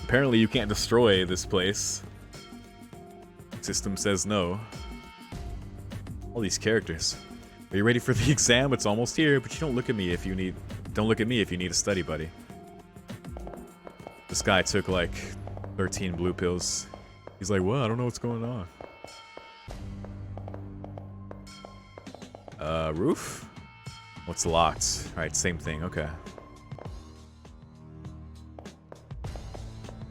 Apparently you can't destroy this place. System says no. All these characters. Are you ready for the exam? It's almost here, but you don't look at me if you need... Don't look at me if you need a study buddy. This guy took like 13 blue pills. He's like, well, I don't know what's going on. Roof? What's locked? Alright, same thing, okay.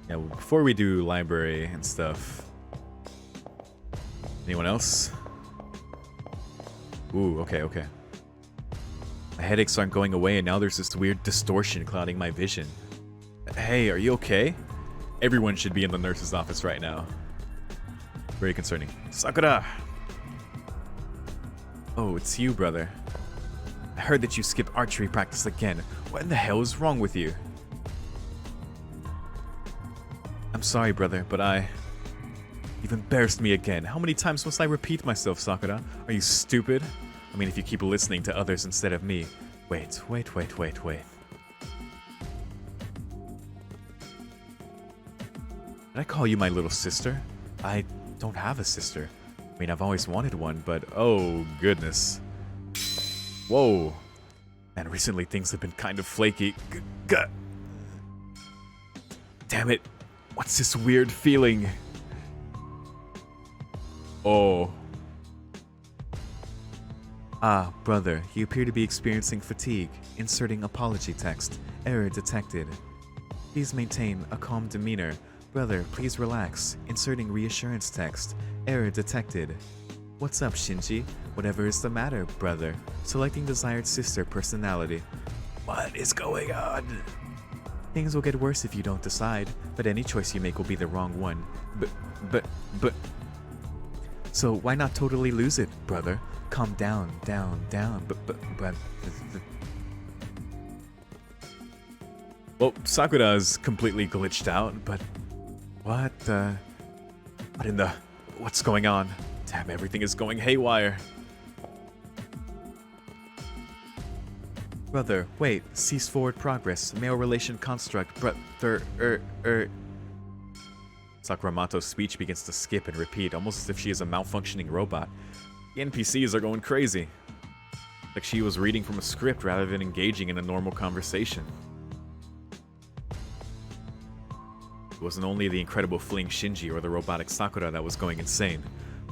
Yeah, well, before we do library and stuff. Anyone else? Ooh, okay, okay. My headaches aren't going away, and now there's this weird distortion clouding my vision. Hey, are you okay? Everyone should be in the nurse's office right now. Very concerning. Sakura! Oh, it's you, brother. I heard that you skipped archery practice again. What in the hell is wrong with you? I'm sorry, brother, but You've embarrassed me again. How many times must I repeat myself, Sakura? Are you stupid? I mean, if you keep listening to others instead of me. Wait. Did I call you my little sister? I don't have a sister. I mean, I've always wanted one, but oh goodness. Whoa. Man, recently things have been kind of flaky. Damn it. What's this weird feeling? Oh. Ah, brother, you appear to be experiencing fatigue. Inserting apology text. Error detected. Please maintain a calm demeanor. Brother, please relax. Inserting reassurance text. Error detected. What's up, Shinji? Whatever is the matter, brother? Selecting desired sister personality. What is going on? Things will get worse if you don't decide, but any choice you make will be the wrong one. But... So why not totally lose it, brother? Calm down. But... Well, Sakura is completely glitched out, but... What in the... What's going on? Damn, everything is going haywire. Brother, wait. Cease forward progress. Male relation construct. Sakuramato's speech begins to skip and repeat, almost as if she is a malfunctioning robot. The NPCs are going crazy. Like she was reading from a script rather than engaging in a normal conversation. It wasn't only the incredible fleeing Shinji or the robotic Sakura that was going insane.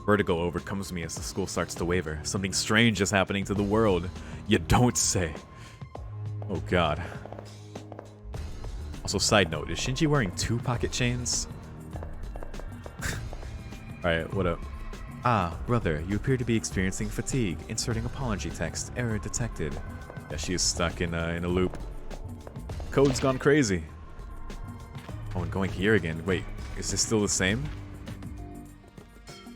Vertigo overcomes me as the school starts to waver. Something strange is happening to the world. You don't say. Oh god. Also, side note, is Shinji wearing 2 pocket chains? Alright, what up? Ah, brother, you appear to be experiencing fatigue. Inserting apology text. Error detected. Yeah, she is stuck in a loop. Code's gone crazy. Oh, and going here again. Wait, is this still the same?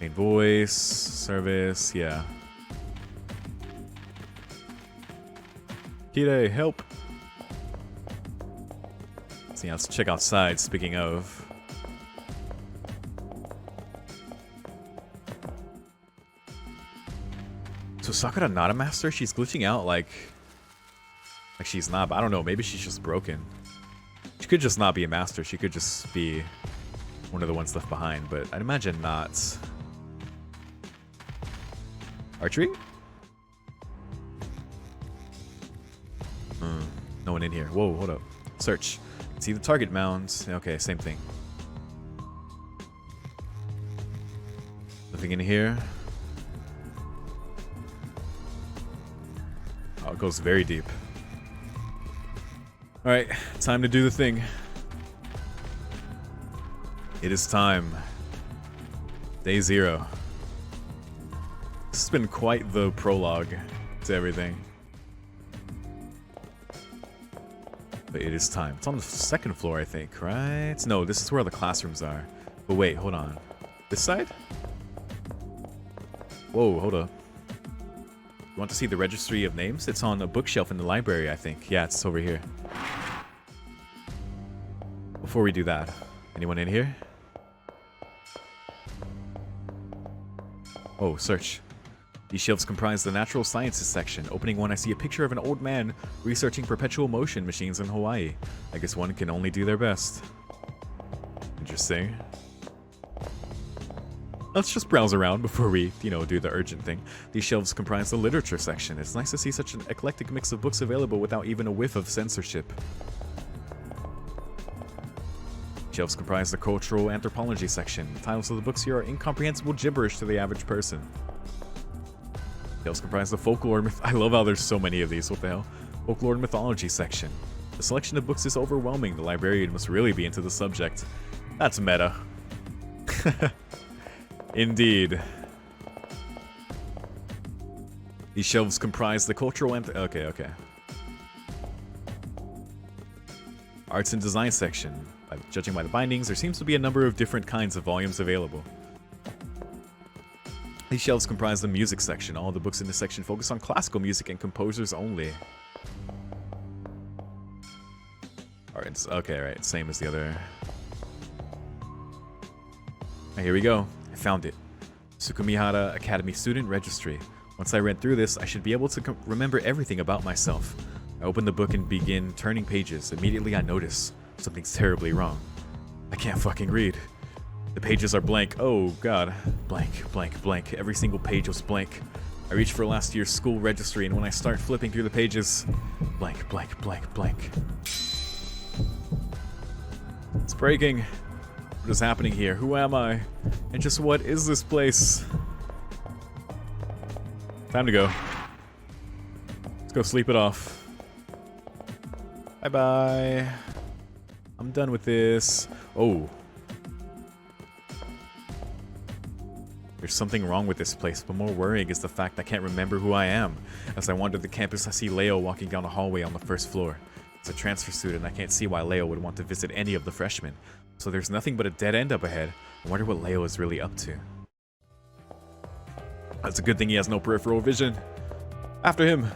Main voice, service, yeah. Kide, help! See, let's check outside, speaking of. So Sakura not a master? She's glitching out like she's not, but I don't know, maybe she's just broken. She could just not be a master, she could just be one of the ones left behind, but I'd imagine not. Archery? No one in here. Whoa, hold up. Search. See the target mounds. Okay, same thing. Nothing in here. Oh, it goes very deep. Alright, time to do the thing. It is time. Day 0. This has been quite the prologue to everything. But it is time. It's on the 2nd floor, I think, right? No, this is where the classrooms are. But wait, hold on. This side? Whoa, hold up. You want to see the registry of names? It's on a bookshelf in the library, I think. Yeah, it's over here. Before we do that, anyone in here? Oh, search. These shelves comprise the natural sciences section. Opening one, I see a picture of an old man researching perpetual motion machines in Hawaii. I guess one can only do their best. Interesting. Let's just browse around before we, do the urgent thing. These shelves comprise the literature section. It's nice to see such an eclectic mix of books available without even a whiff of censorship. Shelves comprise the cultural anthropology section. The titles of the books here are incomprehensible gibberish to the average person. Shelves comprise the folklore I love how there's so many of these, what the hell? Folklore and mythology section. The selection of books is overwhelming. The librarian must really be into the subject. That's meta. Indeed. These shelves comprise the cultural okay. Arts and design section. Judging by the bindings, there seems to be a number of different kinds of volumes available. These shelves comprise the music section. All the books in this section focus on classical music and composers only. Alright, okay, right, same as the other. Right, here we go. I found it. Tsukumihara Academy Student Registry. Once I read through this, I should be able to remember everything about myself. I open the book and begin turning pages. Immediately I notice something's terribly wrong. I can't fucking read. The pages are blank. Oh god. Blank, blank, blank. Every single page was blank. I reach for last year's school registry, and when I start flipping through the pages, blank, blank, blank, blank. It's breaking. What is happening here? Who am I? And just what is this place? Time to go. Let's go sleep it off. Bye-bye. I'm done with this. Oh. There's something wrong with this place, but more worrying is the fact I can't remember who I am. As I wander the campus, I see Leo walking down a hallway on the first floor. As a transfer student, I can't see why Leo would want to visit any of the freshmen. So there's nothing but a dead end up ahead. I wonder what Leo is really up to. That's a good thing he has no peripheral vision. After him!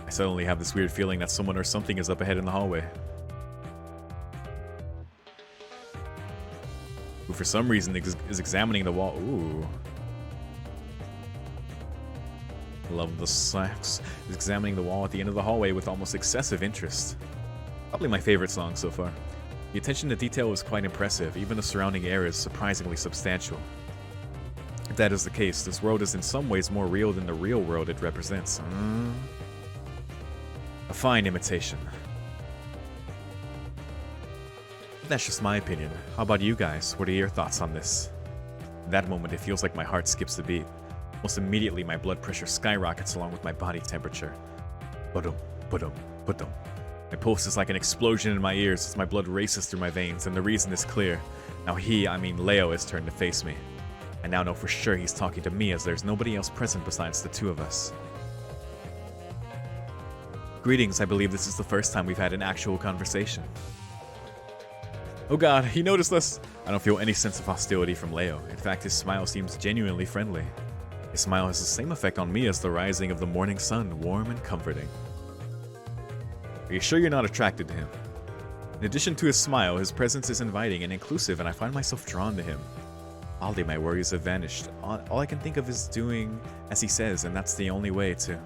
I suddenly have this weird feeling that someone or something is up ahead in the hallway. Who for some reason is examining the wall. Ooh. Love the sax. Is examining the wall at the end of the hallway with almost excessive interest. Probably my favorite song so far. The attention to detail is quite impressive. Even the surrounding air is surprisingly substantial. If that is the case, this world is in some ways more real than the real world it represents. A fine imitation. That's just my opinion. How about you guys? What are your thoughts on this? In that moment, it feels like my heart skips a beat. Almost immediately, my blood pressure skyrockets along with my body temperature. Ba-dum, ba-dum, ba-dum. My pulse is like an explosion in my ears as my blood races through my veins, and the reason is clear. Now Leo, has turned to face me. I now know for sure he's talking to me as there's nobody else present besides the two of us. Greetings, I believe this is the first time we've had an actual conversation. Oh god, he noticed us! I don't feel any sense of hostility from Leo. In fact, his smile seems genuinely friendly. His smile has the same effect on me as the rising of the morning sun, warm and comforting. Are you sure you're not attracted to him? In addition to his smile, his presence is inviting and inclusive, and I find myself drawn to him. Oddly, my worries have vanished. All I can think of is doing as he says, and that's the only way to...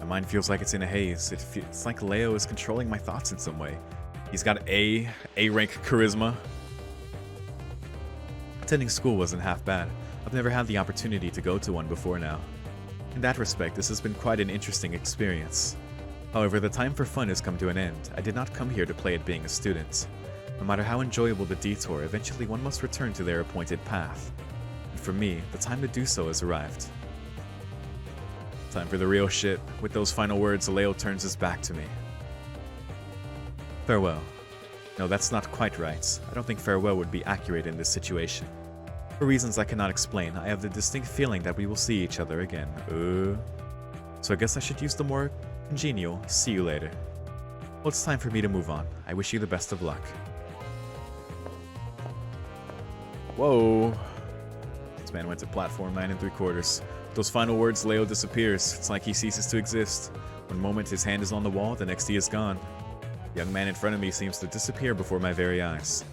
My mind feels like it's in a haze. It's like Leo is controlling my thoughts in some way. He's got A-rank charisma. Attending school wasn't half bad. I've never had the opportunity to go to one before now. In that respect, this has been quite an interesting experience. However, the time for fun has come to an end. I did not come here to play at being a student. No matter how enjoyable the detour, eventually one must return to their appointed path. And for me, the time to do so has arrived. Time for the real shit. With those final words, Leo turns his back to me. Farewell. No, that's not quite right. I don't think farewell would be accurate in this situation. For reasons I cannot explain, I have the distinct feeling that we will see each other again. So I guess I should use the more congenial see you later. Well, it's time for me to move on. I wish you the best of luck. Whoa. This man went to platform 9 3/4. With those final words, Leo disappears. It's like he ceases to exist. One moment his hand is on the wall, the next he is gone. The young man in front of me seems to disappear before my very eyes.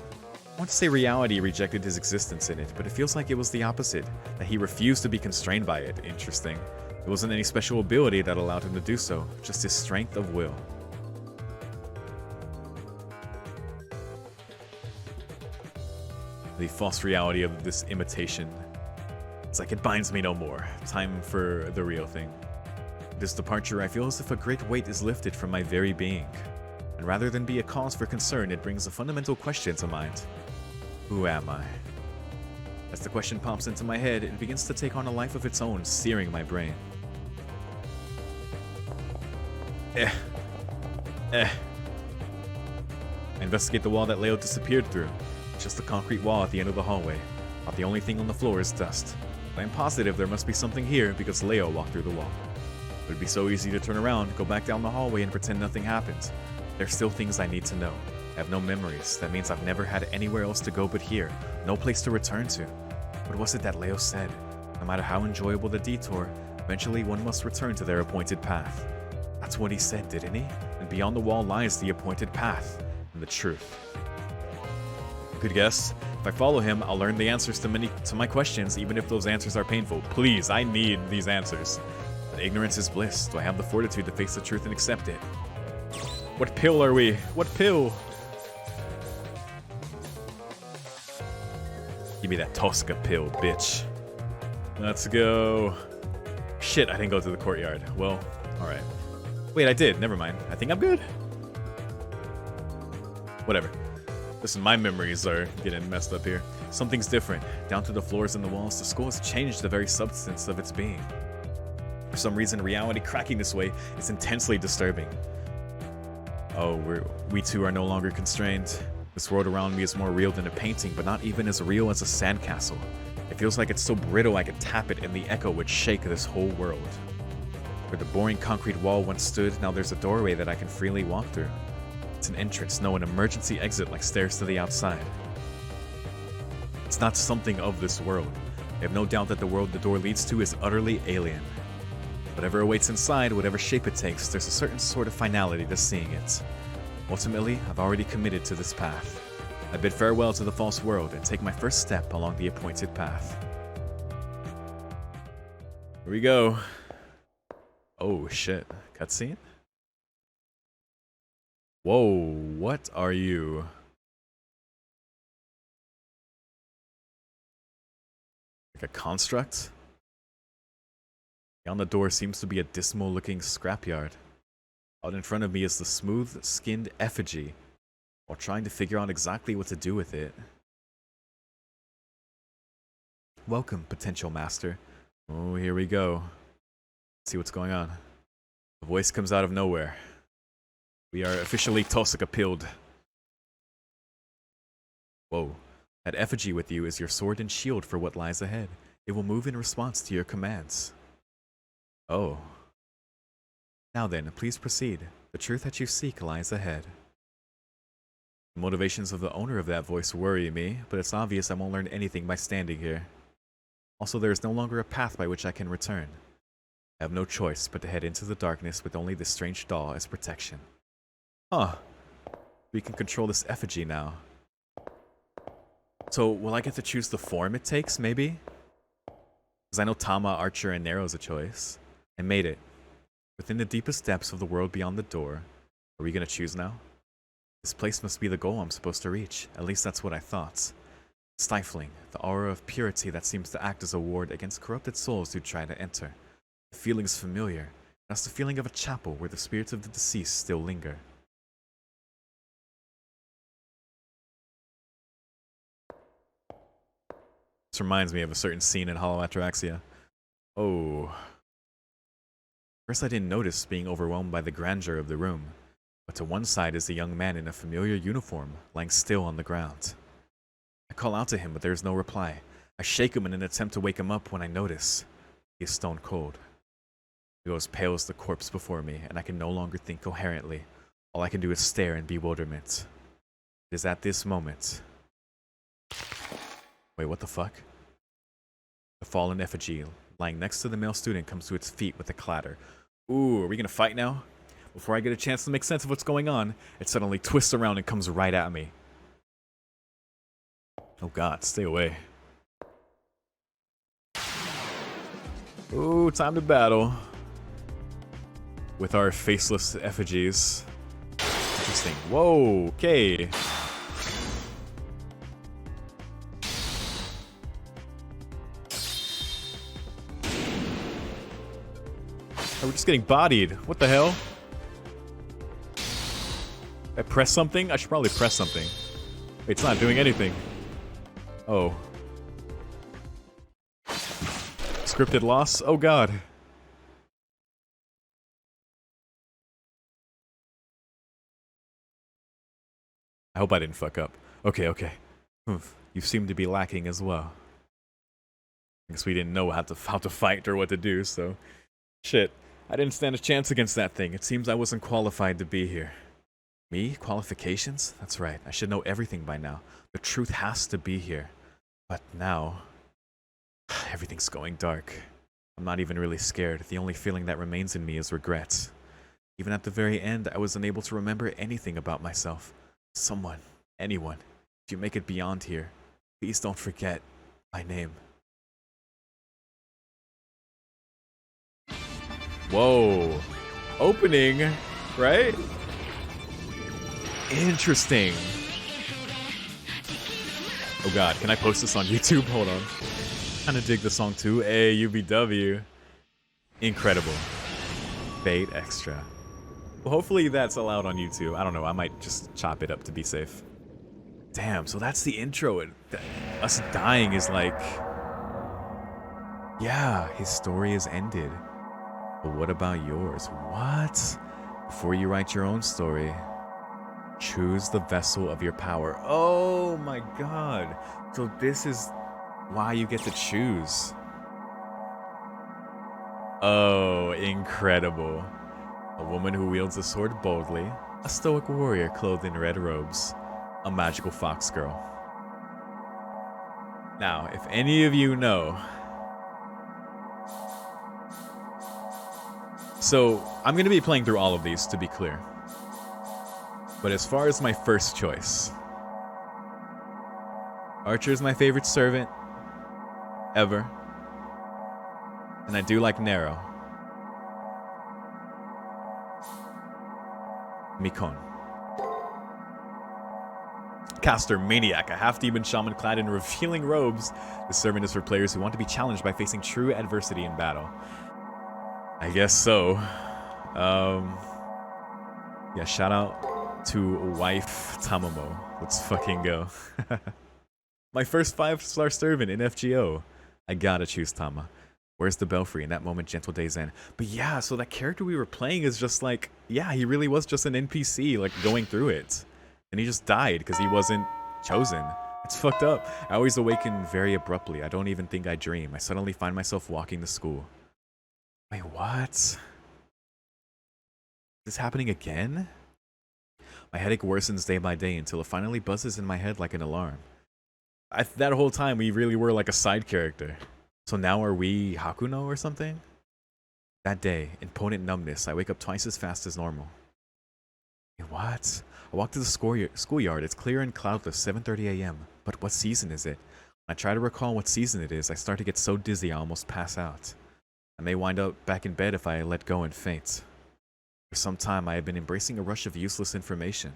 I want to say reality rejected his existence in it, but it feels like it was the opposite, that he refused to be constrained by it. Interesting. It wasn't any special ability that allowed him to do so, just his strength of will. The false reality of this imitation. It's like it binds me no more. Time for the real thing. This departure, I feel as if a great weight is lifted from my very being. And rather than be a cause for concern, it brings a fundamental question to mind. Who am I? As the question pops into my head, it begins to take on a life of its own, searing my brain. I investigate the wall that Leo disappeared through. It's just a concrete wall at the end of the hallway. About the only thing on the floor is dust. But I'm positive there must be something here because Leo walked through the wall. It would be so easy to turn around, go back down the hallway, and pretend nothing happened. There's still things I need to know. I have no memories. That means I've never had anywhere else to go but here. No place to return to. What was it that Leo said? No matter how enjoyable the detour, eventually one must return to their appointed path. That's what he said, didn't he? And beyond the wall lies the appointed path and the truth. Good guess. If I follow him, I'll learn the answers to my questions, even if those answers are painful. Please, I need these answers. But ignorance is bliss. Do I have the fortitude to face the truth and accept it? What pill are we? What pill? Give me that Tosca pill, bitch. Let's go. Shit, I didn't go to the courtyard. Well, alright. Wait, I did. Never mind. I think I'm good. Whatever. Listen, my memories are getting messed up here. Something's different. Down to the floors and the walls, the school has changed the very substance of its being. For some reason, reality cracking this way is intensely disturbing. Oh, we two are no longer constrained. This world around me is more real than a painting, but not even as real as a sandcastle. It feels like it's so brittle I could tap it and the echo would shake this whole world. Where the boring concrete wall once stood, now there's a doorway that I can freely walk through. It's an entrance, no, an emergency exit like stairs to the outside. It's not something of this world. I have no doubt that the world the door leads to is utterly alien. Whatever awaits inside, whatever shape it takes, there's a certain sort of finality to seeing it. Ultimately, I've already committed to this path. I bid farewell to the false world and take my first step along the appointed path. Here we go. Oh shit. Cutscene? Whoa, what are you? Like a construct? Beyond the door seems to be a dismal looking scrapyard. Out in front of me is the smooth-skinned effigy, while trying to figure out exactly what to do with it. Welcome, potential master. Oh, here we go. Let's see what's going on. The voice comes out of nowhere. We are officially Tosca-pilled. Whoa. That effigy with you is your sword and shield for what lies ahead. It will move in response to your commands. Oh. Now then, please proceed. The truth that you seek lies ahead. The motivations of the owner of that voice worry me, but it's obvious I won't learn anything by standing here. Also, there is no longer a path by which I can return. I have no choice but to head into the darkness with only this strange doll as protection. Huh. We can control this effigy now. So, will I get to choose the form it takes, maybe? Because I know Tama, Archer, and Nero's a choice. I made it. Within the deepest depths of the world beyond the door. Are we gonna choose now? This place must be the goal I'm supposed to reach. At least that's what I thought. Stifling, the aura of purity that seems to act as a ward against corrupted souls who try to enter. The feeling's familiar. That's the feeling of a chapel where the spirits of the deceased still linger. This reminds me of a certain scene in Hollow Ataraxia. Oh. First I didn't notice being overwhelmed by the grandeur of the room, but to one side is a young man in a familiar uniform, lying still on the ground. I call out to him, but there is no reply. I shake him in an attempt to wake him up when I notice he is stone cold. He goes pale as the corpse before me, and I can no longer think coherently. All I can do is stare in bewilderment. It is at this moment. Wait, what the fuck? The fallen effigy, lying next to the male student, comes to its feet with a clatter. Ooh, are we gonna fight now? Before I get a chance to make sense of what's going on, it suddenly twists around and comes right at me. Oh god, stay away. Ooh, time to battle. With our faceless effigies. Interesting. Whoa, okay. we're just getting bodied. What the hell? I press something? I should probably press something. Wait, it's not doing anything. Oh. Scripted loss? Oh god. I hope I didn't fuck up. Okay, okay. Oof. You seem to be lacking as well. I guess we didn't know how to fight or what to do, so... Shit. I didn't stand a chance against that thing. It seems I wasn't qualified to be here. Me? Qualifications? That's right. I should know everything by now. The truth has to be here. But now... everything's going dark. I'm not even really scared. The only feeling that remains in me is regret. Even at the very end, I was unable to remember anything about myself. Someone, anyone, if you make it beyond here, please don't forget my name. Whoa. Opening, right? Interesting. Oh god, can I post this on YouTube? Hold on. Kinda dig the song too. Hey, UBW. Incredible. Fate Extra. Well, hopefully that's allowed on YouTube. I don't know, I might just chop it up to be safe. Damn, so that's the intro. Us dying is like... yeah, his story is ended. But what about yours? What? Before you write your own story, choose the vessel of your power. Oh my god. So this is why you get to choose. Oh, incredible. A woman who wields a sword boldly, a stoic warrior clothed in red robes, a magical fox girl. Now, if any of you know... So, I'm going to be playing through all of these, to be clear. But as far as my first choice... Archer is my favorite servant ever. And I do like Nero. Mikon. Caster Maniac, a half-demon shaman clad in revealing robes. The servant is for players who want to be challenged by facing true adversity in battle. I guess so. Yeah, shout out to wife Tamamo. Let's fucking go. My first 5-star servant in FGO. I gotta choose Tama. Where's the belfry? In that moment, gentle days end. But yeah, so that character we were playing is just like, yeah, he really was just an NPC, like, going through it. And he just died because he wasn't chosen. It's fucked up. I always awaken very abruptly. I don't even think I dream. I suddenly find myself walking to school. Wait, what? Is this happening again? My headache worsens day by day until it finally buzzes in my head like an alarm. That whole time, we really were like a side character. So now are we Hakuno or something? That day, in potent numbness, I wake up twice as fast as normal. Wait, what? I walk to the schoolyard. It's clear and cloudless, 7:30 a.m. But what season is it? When I try to recall what season it is, I start to get so dizzy I almost pass out. I may wind up back in bed if I let go and faint. For some time, I have been embracing a rush of useless information.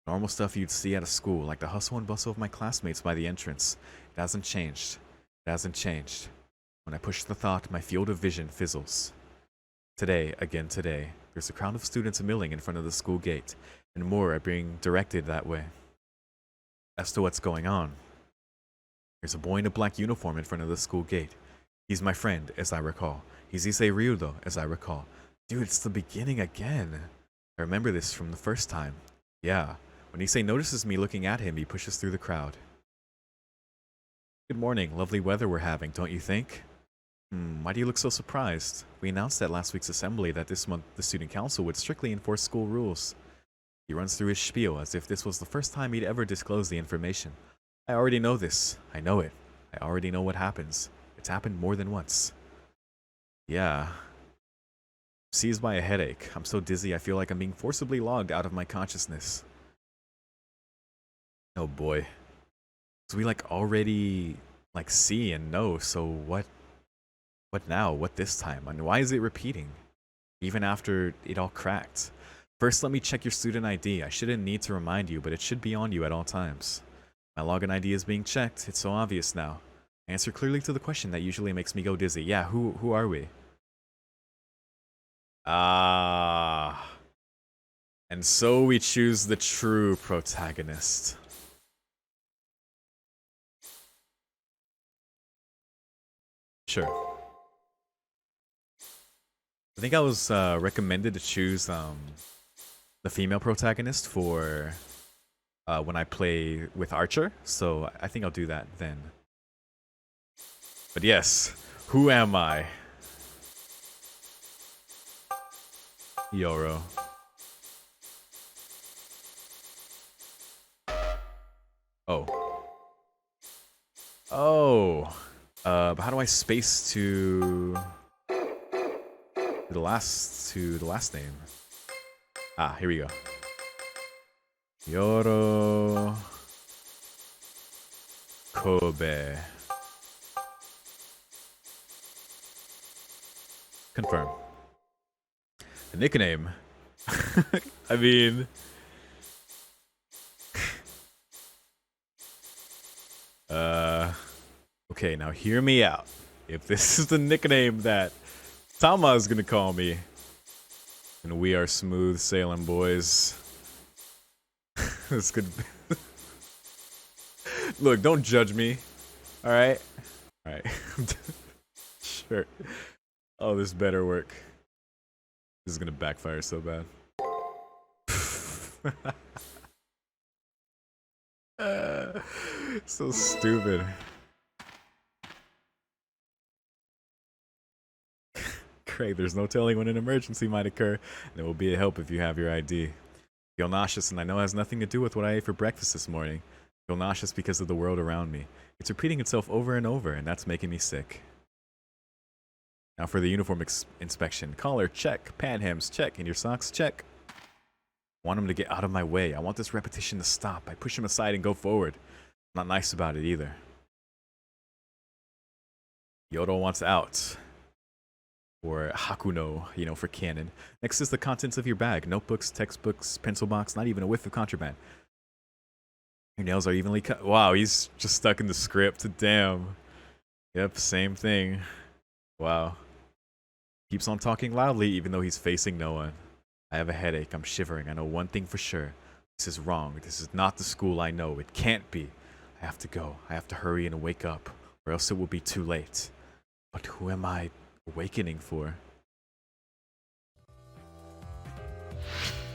Normal stuff you'd see at a school, like the hustle and bustle of my classmates by the entrance. It hasn't changed. It hasn't changed. When I push the thought, my field of vision fizzles. Today, again today, there's a crowd of students milling in front of the school gate, and more are being directed that way. As to what's going on, there's a boy in a black uniform in front of the school gate. He's my friend, as I recall. He's Issei Ryudo, as I recall. Dude, it's the beginning again. I remember this from the first time. Yeah, when Issei notices me looking at him, he pushes through the crowd. Good morning, lovely weather we're having, don't you think? Why do you look so surprised? We announced at last week's assembly that this month the student council would strictly enforce school rules. He runs through his spiel as if this was the first time he'd ever disclosed the information. I already know this. I know it. I already know what happens. It's happened more than once. Yeah. Seized by a headache. I'm so dizzy I feel like I'm being forcibly logged out of my consciousness. Oh boy. So we like already like see and know, so what now? What this time? And why is it repeating? Even after it all cracked. First, let me check your student ID. I shouldn't need to remind you, but it should be on you at all times. My login ID is being checked. It's so obvious now. Answer clearly to the question that usually makes me go dizzy. Yeah, who are we? Ah. And so we choose the true protagonist. Sure. I think I was recommended to choose the female protagonist for when I play with Archer, so I think I'll do that then. But yes, who am I? YORO. Oh. Oh. But how do I space to the last name? Ah, here we go. YORO Kobe. Confirm. The nickname. I mean, okay, now hear me out. If this is the nickname that Tama is gonna call me, then we are smooth sailing, boys. This could be Look, don't judge me. Alright? Alright. Sure. Oh, this better work. This is gonna backfire so bad. So stupid. Craig, there's no telling when an emergency might occur, and it will be a help if you have your ID. Feel nauseous, and I know it has nothing to do with what I ate for breakfast this morning. Feel nauseous because of the world around me. It's repeating itself over and over, and that's making me sick. Now for the uniform inspection. Collar, check. Pant hems, check. And your socks, check. I want him to get out of my way. I want this repetition to stop. I push him aside and go forward. I'm not nice about it either. YORO wants out. Or Hakuno, you know, for canon. Next is the contents of your bag. Notebooks, textbooks, pencil box, not even a whiff of contraband. Your nails are evenly cut. Wow, he's just stuck in the script. Damn. Yep, same thing. Wow. Keeps on talking loudly even though he's facing no one. I have a headache. I'm shivering. I know one thing for sure. This is wrong. This is not the school I know. It can't be. I have to go. I have to hurry and wake up, or else it will be too late. But who am I awakening for?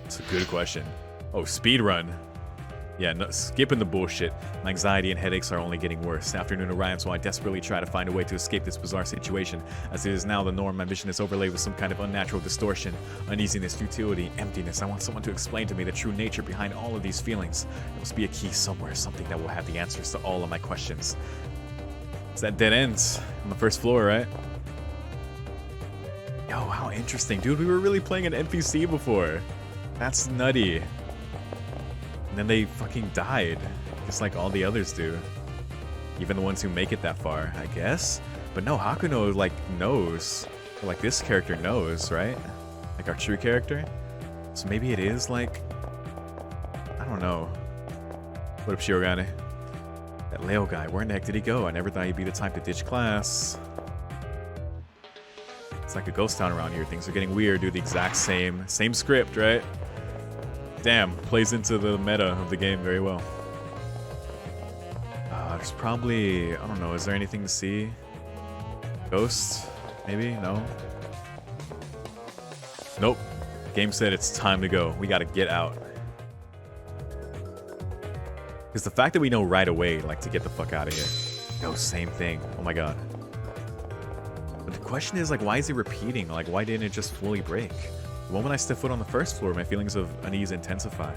It's a good question. Oh, speedrun. Yeah, no, skipping the bullshit. My anxiety and headaches are only getting worse. Afternoon arrives, so I desperately try to find a way to escape this bizarre situation. As it is now the norm, my vision is overlaid with some kind of unnatural distortion, uneasiness, futility, emptiness. I want someone to explain to me the true nature behind all of these feelings. There must be a key somewhere, something that will have the answers to all of my questions. It's that dead ends on the first floor, right? Yo, how interesting. Dude, we were really playing an NPC before. That's nutty. And then they fucking died, just like all the others do. Even the ones who make it that far, I guess. But no, Hakuno, like, knows. Or, like, this character knows, right? Like, our true character. So maybe it is, like... I don't know. What up, Shirogane? That Leo guy, where in the heck did he go? I never thought he'd be the type to ditch class. It's like a ghost town around here. Things are getting weird. Do the exact same script, right? Damn, plays into the meta of the game very well. There's probably, I don't know, is there anything to see? Ghosts? Maybe? No? Nope. Game said it's time to go. We gotta get out. Because the fact that we know right away, like, to get the fuck out of here. No, same thing. Oh my god. But the question is, like, why is it repeating? Like, why didn't it just fully break? The moment I step foot on the first floor, my feelings of unease intensify.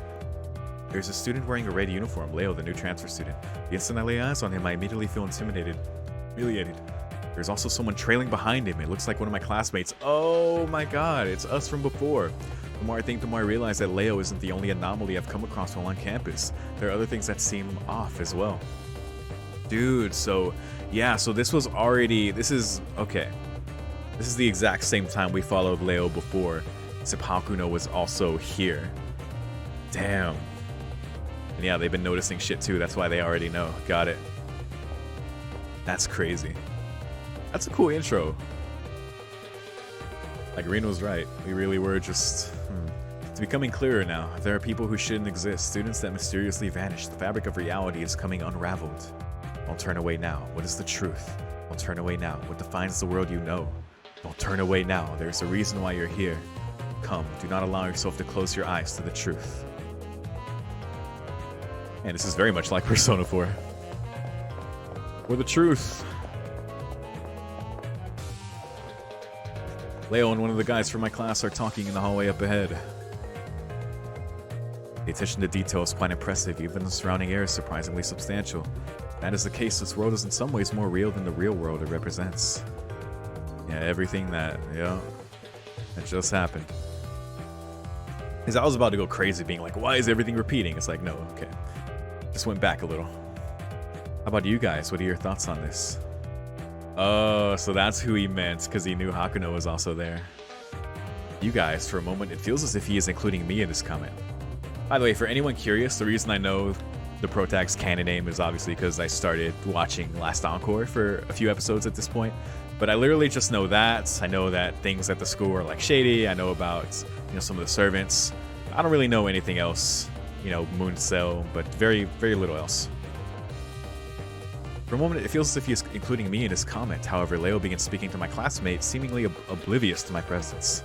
There's a student wearing a red uniform, Leo, the new transfer student. The instant I lay eyes on him, I immediately feel intimidated. Humiliated. There's also someone trailing behind him. It looks like one of my classmates. Oh my god, it's us from before. The more I think, the more I realize that Leo isn't the only anomaly I've come across while on campus. There are other things that seem off as well. Dude, so... yeah, so this was already... this is... okay. This is the exact same time we followed Leo before. Except Hakuno was also here. Damn. And yeah, they've been noticing shit too. That's why they already know. Got it. That's crazy. That's a cool intro. Like, Reen was right. We really were just... It's becoming clearer now. There are people who shouldn't exist, students that mysteriously vanish. The fabric of reality is coming unraveled. Don't turn away now. What is the truth? Don't turn away now. What defines the world you know? Don't turn away now. There's a reason why you're here. Come, do not allow yourself to close your eyes to the truth. Man, this is very much like Persona 4. For the truth. Leo and one of the guys from my class are talking in the hallway up ahead. The attention to detail is quite impressive, even the surrounding air is surprisingly substantial. If that is the case, this world is in some ways more real than the real world it represents. Yeah, everything that just happened. Because I was about to go crazy being like, why is everything repeating? It's like, no, okay. Just went back a little. How about you guys? What are your thoughts on this? Oh, so that's who he meant, because he knew Hakuno was also there. You guys, for a moment, it feels as if he is including me in this comment. By the way, for anyone curious, the reason I know the Protag's canon name is obviously because I started watching Last Encore for a few episodes at this point. But I literally just know that. I know that things at the school are like shady. I know about, some of the servants. I don't really know anything else, Mooncell, but very, very little else. For a moment, it feels as if he is including me in his comment. However, Leo begins speaking to my classmate, seemingly oblivious to my presence.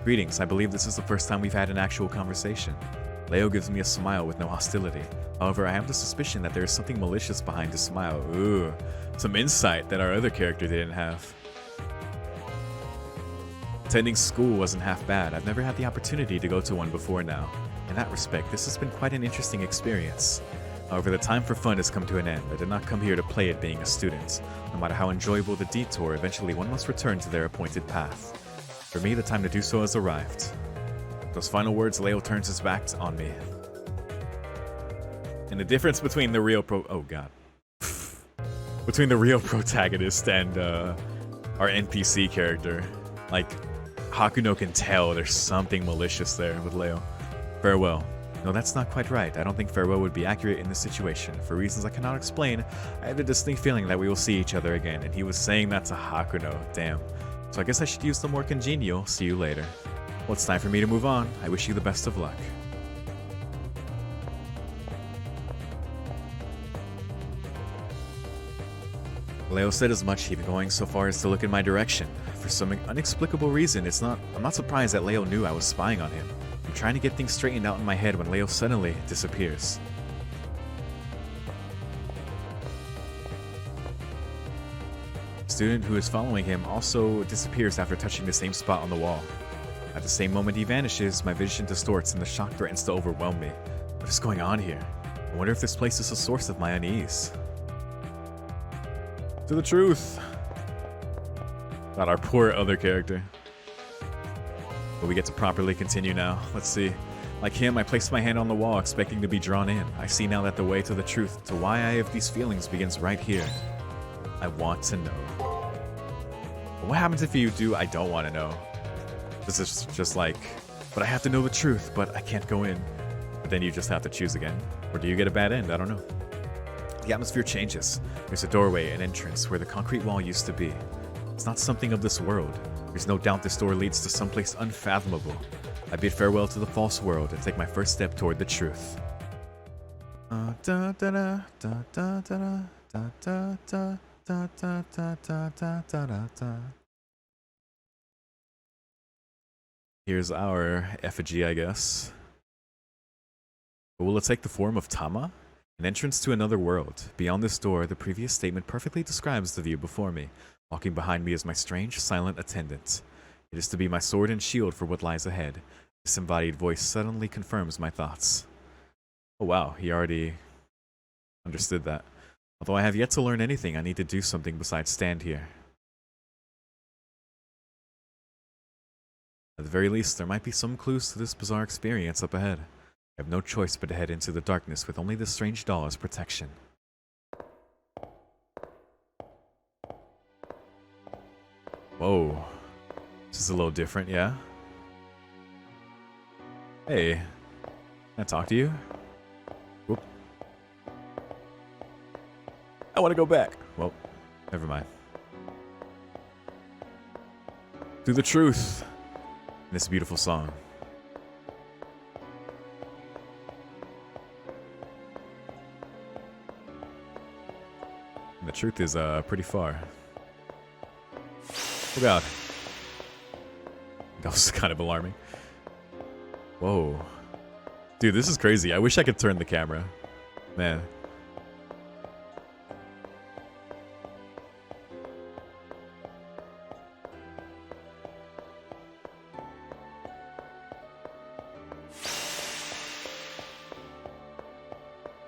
Greetings, I believe this is the first time we've had an actual conversation. Leo gives me a smile with no hostility. However, I have the suspicion that there is something malicious behind his smile. Ooh, some insight that our other character didn't have. Attending school wasn't half bad. I've never had the opportunity to go to one before now. In that respect, this has been quite an interesting experience. However, the time for fun has come to an end. I did not come here to play at being a student. No matter how enjoyable the detour, eventually one must return to their appointed path. For me, the time to do so has arrived. Those final words, Leo turns his back on me. And the difference between the real between the real protagonist and our NPC character, like, Hakuno can tell there's something malicious there with Leo. Farewell. No, that's not quite right. I don't think farewell would be accurate in this situation. For reasons I cannot explain, I have a distinct feeling that we will see each other again, and he was saying that to Hakuno. Damn. So I guess I should use the more congenial see you later. Well, it's time for me to move on. I wish you the best of luck. Leo said as much, even going so far as to look in my direction. For some inexplicable reason, I'm not surprised that Leo knew I was spying on him. I'm trying to get things straightened out in my head when Leo suddenly disappears. The student who is following him also disappears after touching the same spot on the wall. At the same moment he vanishes, my vision distorts and the shock threatens to overwhelm me. What is going on here? I wonder if this place is the source of my unease. To the truth. About our poor other character. But we get to properly continue now. Let's see. Like him, I placed my hand on the wall, expecting to be drawn in. I see now that the way to the truth, to why I have these feelings, begins right here. I want to know. What happens if you do I don't want to know? This is just like, but I have to know the truth, but I can't go in. But then you just have to choose again. Or do you get a bad end? I don't know. The atmosphere changes. There's a doorway, an entrance, where the concrete wall used to be. It's not something of this world. There's no doubt this door leads to someplace unfathomable. I bid farewell to the false world and take my first step toward the truth. Here's our effigy, I guess. But will it take the form of Tama? An entrance to another world. Beyond this door, the previous statement perfectly describes the view before me. Walking behind me is my strange, silent attendant. It is to be my sword and shield for what lies ahead. This embodied voice suddenly confirms my thoughts. Oh wow, he already understood that. Although I have yet to learn anything, I need to do something besides stand here. At the very least, there might be some clues to this bizarre experience up ahead. I have no choice but to head into the darkness with only this strange doll as protection. Whoa. This is a little different, yeah? Hey. Can I talk to you? Whoop. I want to go back. Well, never mind. to the truth in this beautiful song. And the truth is pretty far. Oh god. That was kind of alarming. Whoa. Dude, this is crazy. I wish I could turn the camera. Man.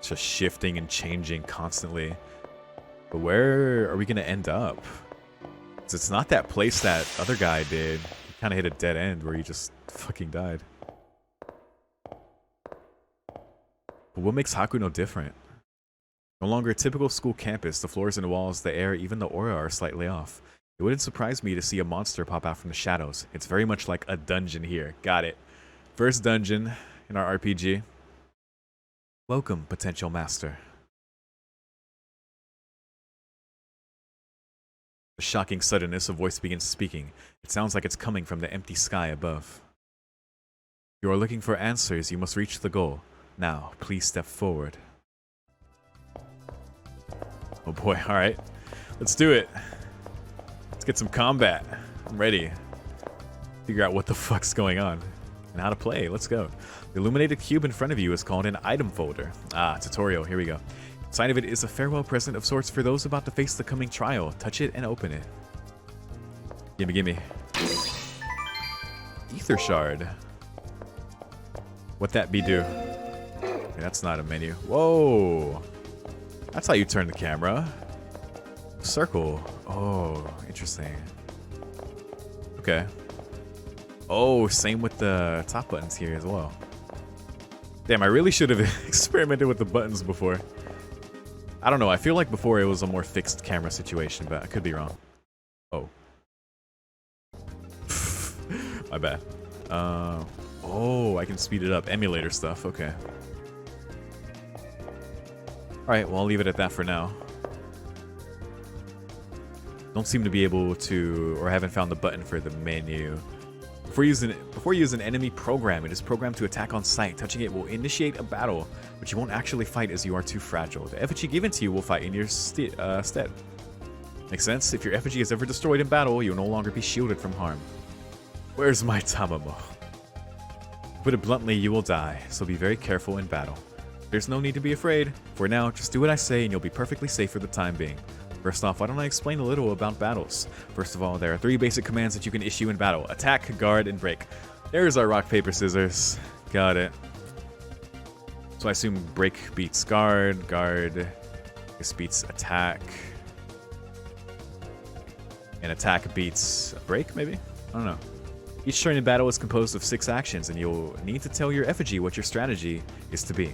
Just shifting and changing constantly. But where are we going to end up? 'Cause it's not that place that other guy did. He kind of hit a dead end where he just fucking died. But what makes Hakuno different? No longer a typical school campus, the floors and the walls, the air, even the aura are slightly off. It wouldn't surprise me to see a monster pop out from the shadows. It's very much like a dungeon here. Got it. First dungeon in our RPG. Welcome, potential master. The shocking suddenness, a voice begins speaking. It sounds like it's coming from the empty sky above. You are looking for answers. You must reach the goal. Now, please step forward. Oh boy, alright. Let's do it. Let's get some combat. I'm ready. Figure out what the fuck's going on. And how to play. Let's go. The illuminated cube in front of you is called an item folder. Ah, tutorial. Here we go. Inside of it is a farewell present of sorts for those about to face the coming trial. Touch it and open it. Gimme, gimme. Ether shard. What that be do? Okay, that's not a menu. Whoa. That's how you turn the camera. Circle. Oh, interesting. Okay. Oh, same with the top buttons here as well. Damn, I really should have experimented with the buttons before. I don't know, I feel like before it was a more fixed camera situation, but I could be wrong. Oh. My bad. Oh, I can speed it up. Emulator stuff, okay. Alright, well I'll leave it at that for now. Don't seem to be able to, or haven't found the button for the menu. Before you use an enemy program, it is programmed to attack on sight. Touching it will initiate a battle, but you won't actually fight as you are too fragile. The effigy given to you will fight in your stead. Makes sense? If your effigy is ever destroyed in battle, you'll no longer be shielded from harm. Where's my Tamamo? Put it bluntly, you will die, so be very careful in battle. There's no need to be afraid. For now, just do what I say and you'll be perfectly safe for the time being. First off, why don't I explain a little about battles? First of all, there are 3 basic commands that you can issue in battle. Attack, guard, and break. There's our rock, paper, scissors. Got it. So I assume break beats guard, guard beats attack. And attack beats break, maybe? I don't know. Each turn in battle is composed of 6 actions, and you'll need to tell your effigy what your strategy is to be.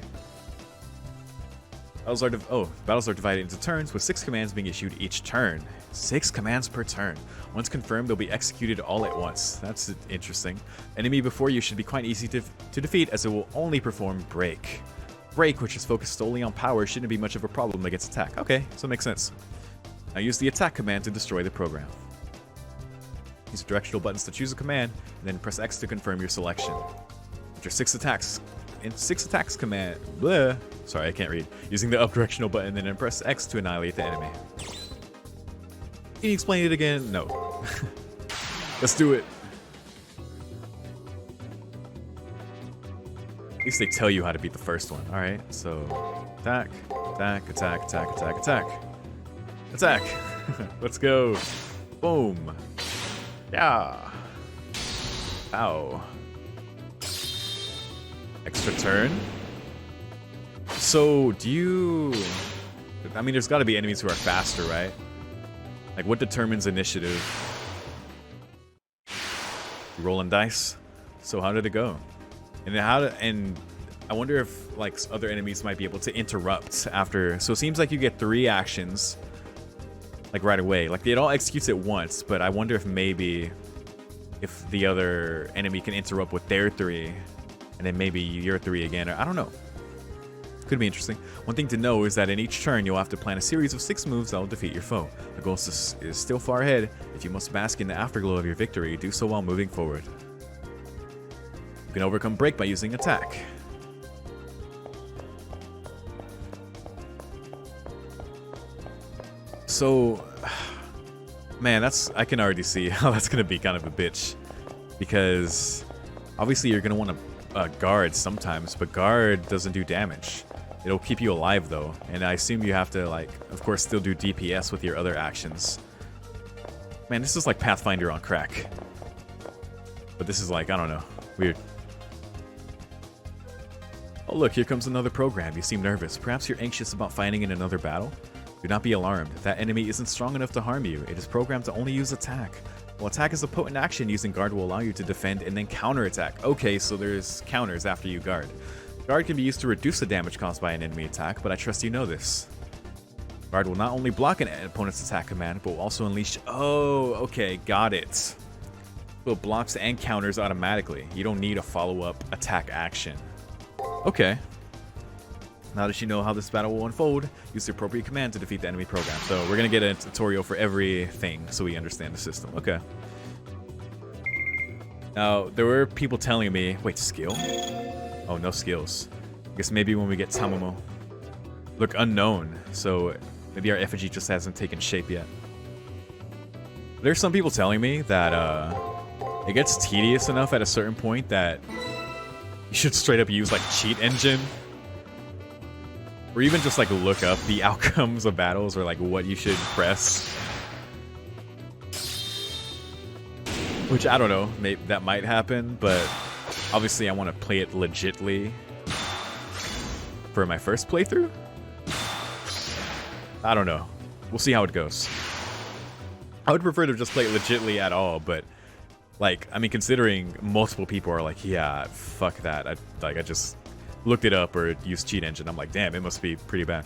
Battles are divided into turns, with 6 commands being issued each turn. 6 commands per turn. Once confirmed, they'll be executed all at once. That's interesting. Enemy before you should be quite easy to defeat, as it will only perform break. Break, which is focused solely on power, shouldn't be much of a problem against attack. Okay, so it makes sense. Now use the attack command to destroy the program. Use the directional buttons to choose a command, and then press X to confirm your selection. After 6 attacks, command. Bleh. Sorry, I can't read. Using the up directional button, and then press X to annihilate the enemy. Can you explain it again? No. Let's do it. At least they tell you how to beat the first one. Alright, so attack, attack, attack, attack, attack, attack. Attack! Let's go. Boom. Yeah. Ow. Extra turn. So, do you... I mean, there's got to be enemies who are faster, right? Like, what determines initiative? You rolling dice? So, how did it go? And and I wonder if, like, other enemies might be able to interrupt after... So, it seems like you get 3 actions, like, right away. Like, it all executes at once, but I wonder if maybe... if the other enemy can interrupt with their 3, and then maybe your 3 again. Or, I don't know. Could be interesting. One thing to know is that in each turn, you'll have to plan a series of 6 moves that will defeat your foe. The goal is still far ahead. If you must bask in the afterglow of your victory, do so while moving forward. You can overcome break by using attack. So, man, I can already see how that's going to be kind of a bitch. Because, obviously you're going to want to guard sometimes, but guard doesn't do damage. It'll keep you alive though, and I assume you have to, like, of course, still do DPS with your other actions. Man, this is like Pathfinder on crack. But this is like, I don't know, weird. Oh look, here comes another program. You seem nervous. Perhaps you're anxious about fighting in another battle? Do not be alarmed. That enemy isn't strong enough to harm you. It is programmed to only use attack. While attack is a potent action, using guard will allow you to defend and then counterattack. Okay, so there's counters after you guard. Guard can be used to reduce the damage caused by an enemy attack, but I trust you know this. Guard will not only block an opponent's attack command, but will also unleash... Oh, okay, got it. So it blocks and counters automatically. You don't need a follow-up attack action. Okay. Now that you know how this battle will unfold, use the appropriate command to defeat the enemy program. So we're going to get a tutorial for everything so we understand the system. Okay. Now, there were people telling me... Wait, skill? Oh, no skills. I guess maybe when we get Tamamo. Look, unknown. So maybe our effigy just hasn't taken shape yet. There's some people telling me that it gets tedious enough at a certain point that you should straight up use like cheat engine. Or even just like look up the outcomes of battles or like what you should press. Which I don't know, maybe that might happen, but obviously I want to play it legitly for my first playthrough. I don't know. We'll see how it goes. I would prefer to just play it legitly at all, but like, I mean, considering multiple people are like, yeah, fuck that. I just looked it up or used cheat engine. I'm like, damn, it must be pretty bad.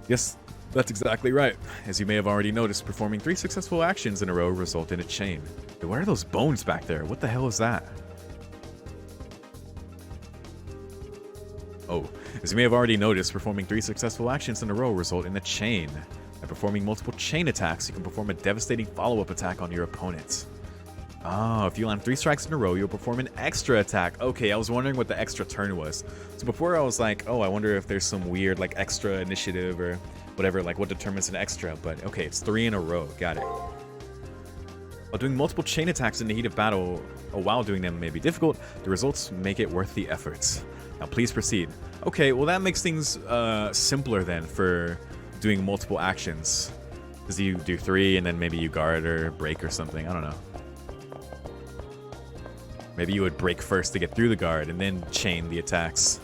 Yes, that's exactly right. As you may have already noticed, performing 3 successful actions in a row result in a chain. Hey, what are those bones back there? What the hell is that? Oh, as you may have already noticed, performing 3 successful actions in a row result in a chain. By performing multiple chain attacks, you can perform a devastating follow-up attack on your opponent. Oh, if you land 3 strikes in a row, you'll perform an extra attack. Okay, I was wondering what the extra turn was. So before I was like, oh, I wonder if there's some weird like extra initiative or whatever, like what determines an extra. But okay, it's 3 in a row. Got it. While doing multiple chain attacks in the heat of battle, or while doing them may be difficult, the results make it worth the efforts. Now please proceed. Okay, well that makes things simpler then for doing multiple actions. Because you do 3 and then maybe you guard or break or something. I don't know. Maybe you would break first to get through the guard and then chain the attacks.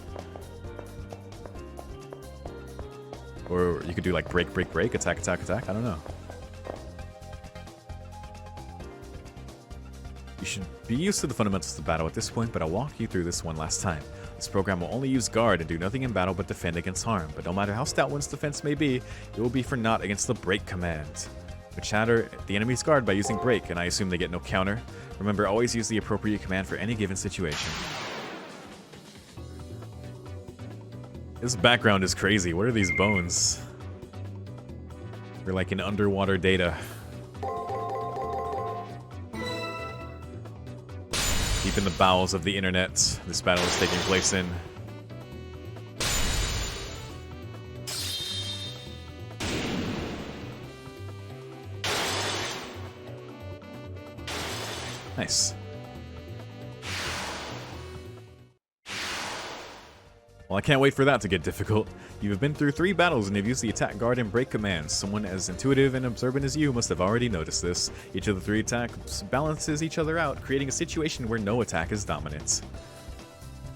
Or you could do like break, break, break, attack, attack, attack. I don't know. You should be used to the fundamentals of battle at this point, but I'll walk you through this one last time. This program will only use guard and do nothing in battle but defend against harm. But no matter how stout one's defense may be, it will be for naught against the break command. Which shatter the enemy's guard by using break, and I assume they get no counter. Remember, always use the appropriate command for any given situation. This background is crazy. What are these bones? They're like in underwater data. Deep in the bowels of the internet, this battle is taking place in. Nice. Well, I can't wait for that to get difficult. You've been through 3 battles and have used the attack, guard, and break commands. Someone as intuitive and observant as you must have already noticed this. Each of the 3 attacks balances each other out, creating a situation where no attack is dominant.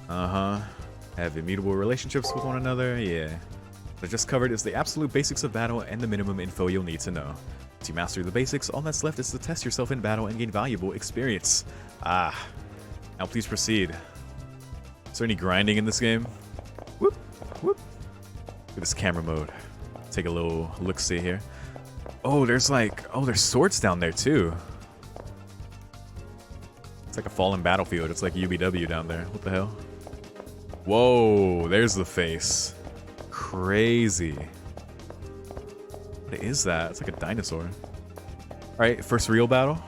Uh-huh. Have immutable relationships with one another? Yeah. What I just covered is the absolute basics of battle and the minimum info you'll need to know. Once you master the basics, all that's left is to test yourself in battle and gain valuable experience. Ah. Now please proceed. Is there any grinding in this game? Whoop, whoop. Look at this camera mode. Take a little look-see here. Oh, there's like... Oh, there's swords down there too. It's like a fallen battlefield. It's like UBW down there. What the hell? Whoa, there's the face. crazy. What is that? It's like a dinosaur. Alright, first real battle.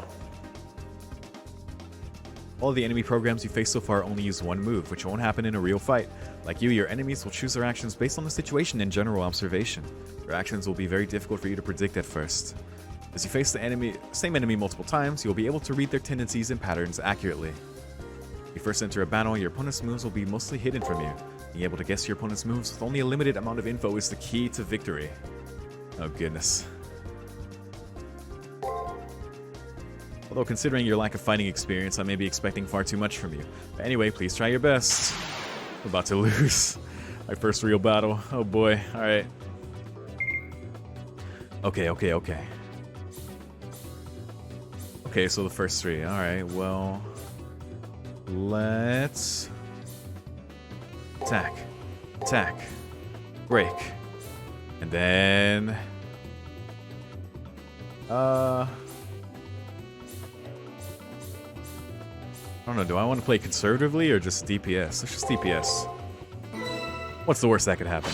All the enemy programs you face so far only use one move, which won't happen in a real fight. Like you, your enemies will choose their actions based on the situation and general observation. Your actions will be very difficult for you to predict at first. As you face the same enemy multiple times, you'll be able to read their tendencies and patterns accurately. When you first enter a battle, your opponent's moves will be mostly hidden from you. Being able to guess your opponent's moves with only a limited amount of info is the key to victory. Oh goodness. Although considering your lack of fighting experience, I may be expecting far too much from you. But anyway, please try your best. I'm about to lose. My first real battle. Oh boy. Alright. Okay. Okay, so the first three. Alright, well... let's... attack. Attack. Break. And then... I don't know, do I want to play conservatively or just DPS? Let's just DPS. What's the worst that could happen?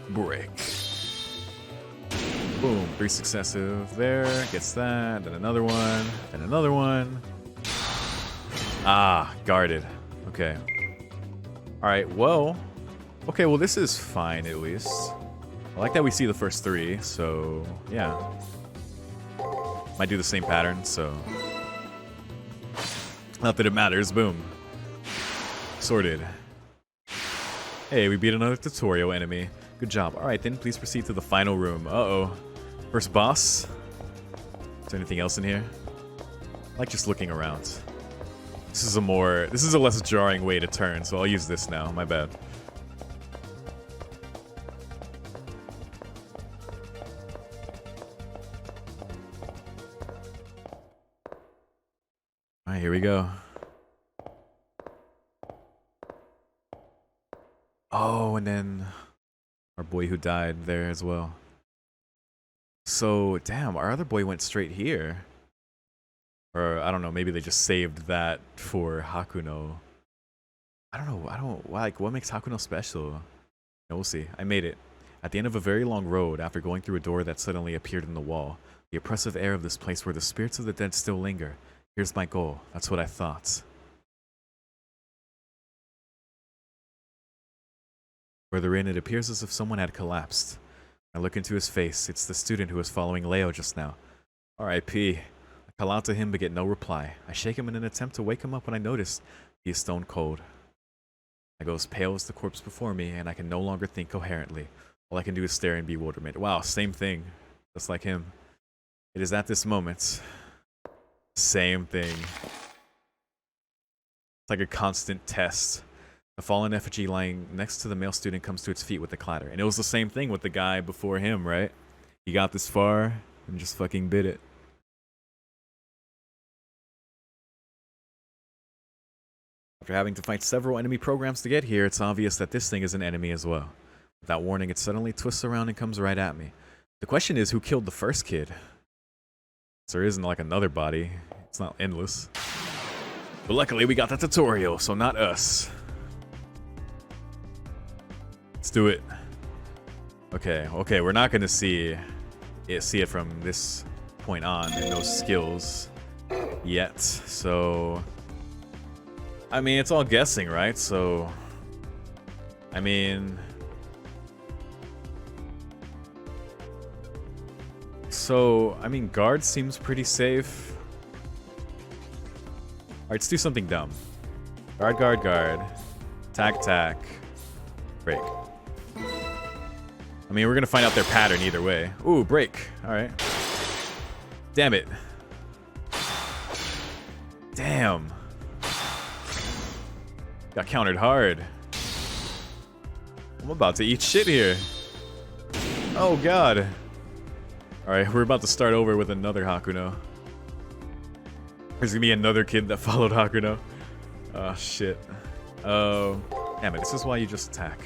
Break. Boom, 3 successive there, gets that, then another one, then another one. Ah, guarded. Okay. Alright, well... okay, well this is fine at least. I like that we see the first 3, so yeah. Might do the same pattern, so... not that it matters, boom. Sorted. Hey, we beat another tutorial enemy. Good job. Alright then, please proceed to the final room. Uh-oh. First boss? Is there anything else in here? I like just looking around. This is a less jarring way to turn, so I'll use this now. My bad. Alright, here we go. Oh, and then our boy who died there as well. So, damn, our other boy went straight here. Or, I don't know, maybe they just saved that for Hakuno. I don't, like, what makes Hakuno special? No, we'll see. I made it. At the end of a very long road, after going through a door that suddenly appeared in the wall, the oppressive air of this place where the spirits of the dead still linger. Here's my goal. That's what I thought. Further in, it appears as if someone had collapsed. I look into his face. It's the student who was following Leo just now. R.I.P. I call out to him but get no reply. I shake him in an attempt to wake him up when I notice he is stone cold. I go as pale as the corpse before me, and I can no longer think coherently. All I can do is stare in bewilderment. Wow, same thing. Just like him. It is at this moment. Same thing. It's like a constant test. A fallen effigy lying next to the male student comes to its feet with a clatter. And it was the same thing with the guy before him, right? He got this far and just fucking bit it. After having to fight several enemy programs to get here, it's obvious that this thing is an enemy as well. Without warning, it suddenly twists around and comes right at me. The question is, who killed the first kid? There isn't like another body. It's not endless. But luckily we got the tutorial, so not us. Let's do it. Okay, we're not gonna see it from this point on and no skills yet. So I mean, it's all guessing, right? So I mean, guard seems pretty safe. Alright, let's do something dumb. Guard. Attack. Break. I mean, we're gonna find out their pattern either way. Ooh, break. Alright. Damn it. Damn. Got countered hard. I'm about to eat shit here. Oh, God. Alright, we're about to start over with another Hakuno. There's gonna be another kid that followed Hakuno. Oh, shit. Oh, damn it. This is why you just attack.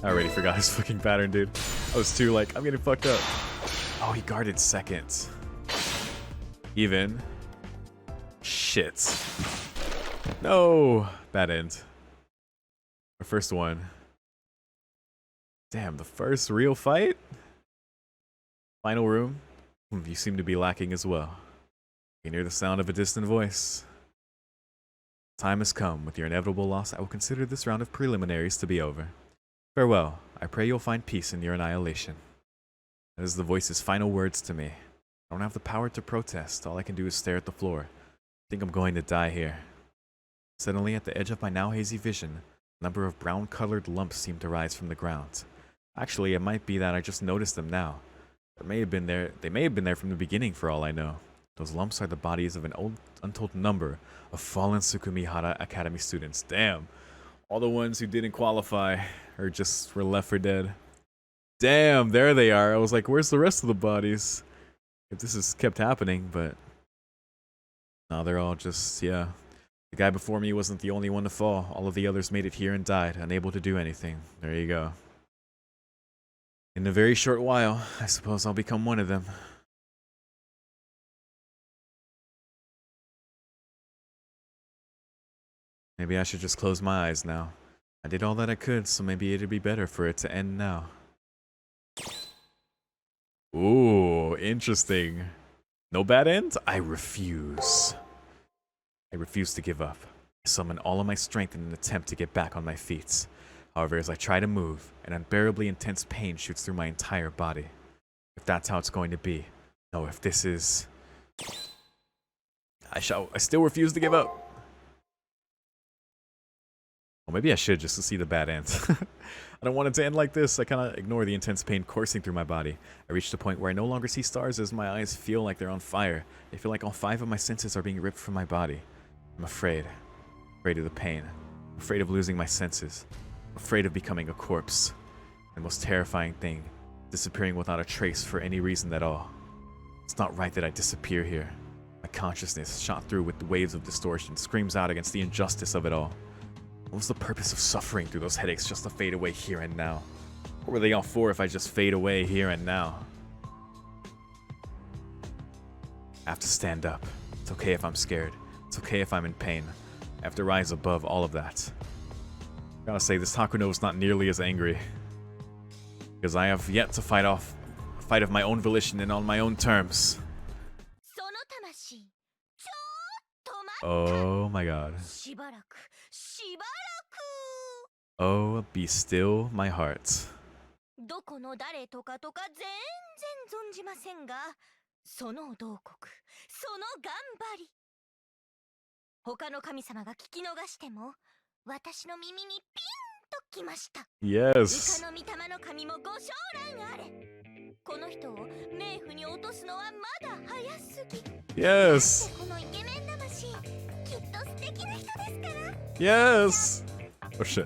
I already forgot his fucking pattern, dude. I was too like, I'm getting fucked up. Oh, he guarded second. Even. Shit. No! Bad end. Our first one. Damn, the first real fight? Final room? You seem to be lacking as well. You can hear the sound of a distant voice. Time has come. With your inevitable loss, I will consider this round of preliminaries to be over. Farewell. I pray you'll find peace in your annihilation. That is the voice's final words to me. I don't have the power to protest. All I can do is stare at the floor. I think I'm going to die here. Suddenly, at the edge of my now hazy vision, a number of brown-colored lumps seemed to rise from the ground. Actually, it might be that I just noticed them now. They may have been there from the beginning for all I know. Those lumps are the bodies of an untold number of fallen Sukumihara Academy students. Damn. All the ones who didn't qualify or just were left for dead. Damn, there they are. I was like, where's the rest of the bodies? If this has kept happening, but... no, they're all just, yeah. The guy before me wasn't the only one to fall. All of the others made it here and died, unable to do anything. There you go. In a very short while, I suppose I'll become one of them. Maybe I should just close my eyes now. I did all that I could, so maybe it'd be better for it to end now. Ooh, interesting. No bad end? I refuse. I refuse to give up. I summon all of my strength in an attempt to get back on my feet. However, as I try to move, an unbearably intense pain shoots through my entire body. If that's how it's going to be. No, if this is... I still refuse to give up. Well, maybe I should just to see the bad end. I don't want it to end like this. I kind of ignore the intense pain coursing through my body. I reach the point where I no longer see stars as my eyes feel like they're on fire. I feel like all 5 of my senses are being ripped from my body. I'm afraid. Afraid of the pain. I'm afraid of losing my senses. I'm afraid of becoming a corpse. The most terrifying thing, disappearing without a trace for any reason at all. It's not right that I disappear here. My consciousness, shot through with the waves of distortion, screams out against the injustice of it all. What was the purpose of suffering through those headaches just to fade away here and now? What were they all for if I just fade away here and now? I have to stand up. It's okay if I'm scared. It's okay if I'm in pain. I have to rise above all of that. I gotta say, this Hakuno is not nearly as angry. Because I have yet to fight off a fight of my own volition and on my own terms. Oh my god. Oh, be still my heart. どこの誰とかとか全然存じませんが、その同国、その頑張り。他の神様が聞き逃しても、私の耳にピンときました。Yes. 他の御霊の神もご承覧あれ。この人を冥府に落とすのはまだ早すぎ。Yes. このイケメン魂、きっと素敵な人ですから。Yes. Oh shit.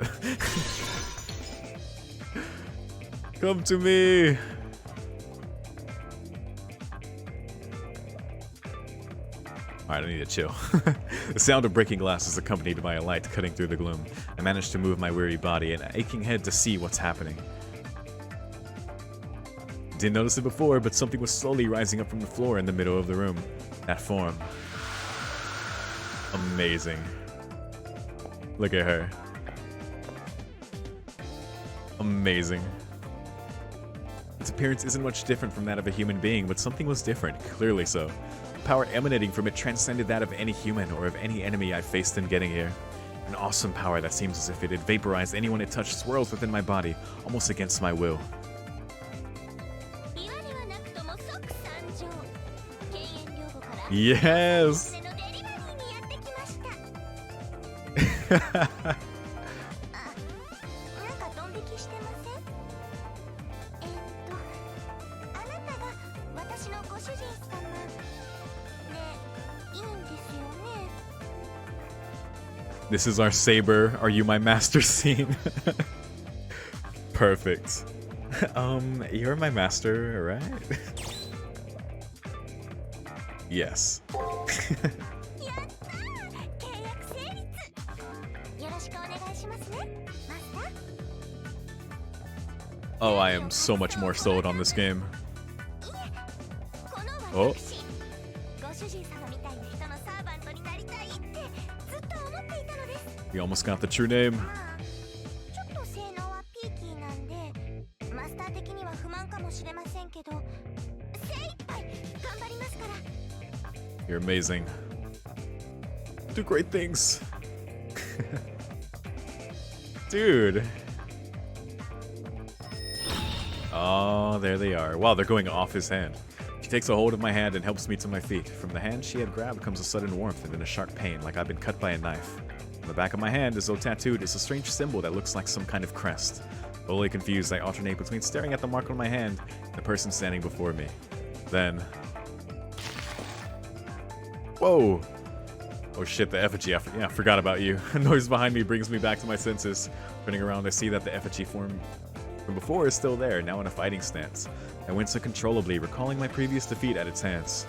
Come to me. Alright, I need to chill. The sound of breaking glass is accompanied by a light cutting through the gloom. I manage to move my weary body and aching head to see what's happening. Didn't notice it before, but something was slowly rising up from the floor in the middle of the room. That form. Amazing. Look at her. Amazing. Its appearance isn't much different from that of a human being, but something was different, clearly so. The power emanating from it transcended that of any human or of any enemy I faced in getting here. An awesome power that seems as if it had vaporized anyone it touched swirls within my body, almost against my will. Yes! This is our saber, are you my master scene? Perfect. You're my master, right? Yes. Oh, I am so much more sold on this game. Oh. You almost got the true name. ちょっと性能はピーキーなんでマスター的には不満かもしれませんけど精一杯頑張りますから You're amazing. Do great things. Dude. Oh, there they are. Wow, they're going off his hand. She takes a hold of my hand and helps me to my feet. From the hand she had grabbed comes a sudden warmth and then a sharp pain, like I've been cut by a knife. On the back of my hand, as though tattooed, is a strange symbol that looks like some kind of crest. Totally confused, I alternate between staring at the mark on my hand and the person standing before me. Then... Whoa! Oh shit, the effigy. I forgot about you. A noise behind me brings me back to my senses. Turning around, I see that the effigy form from before is still there, now in a fighting stance. I wince uncontrollably, recalling my previous defeat at its hands.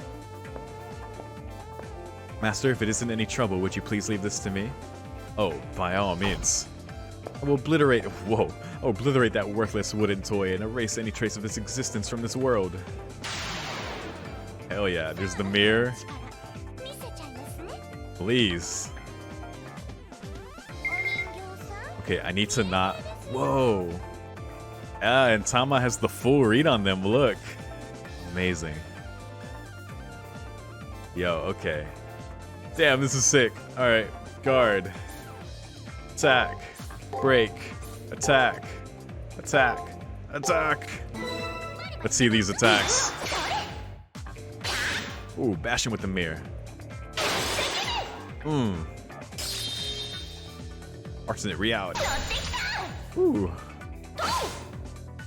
Master, if it isn't any trouble, would you please leave this to me? Oh, by all means. I will obliterate that worthless wooden toy and erase any trace of its existence from this world. Hell yeah, there's the mirror. Please. Okay, I need to not... Whoa. Ah, and Tama has the full read on them, look. Amazing. Yo, okay. Damn, this is sick. Alright, guard. Attack. Break. Attack. Attack. Attack. Let's see these attacks. Ooh, bash him with the mirror. Alternate reality. Ooh.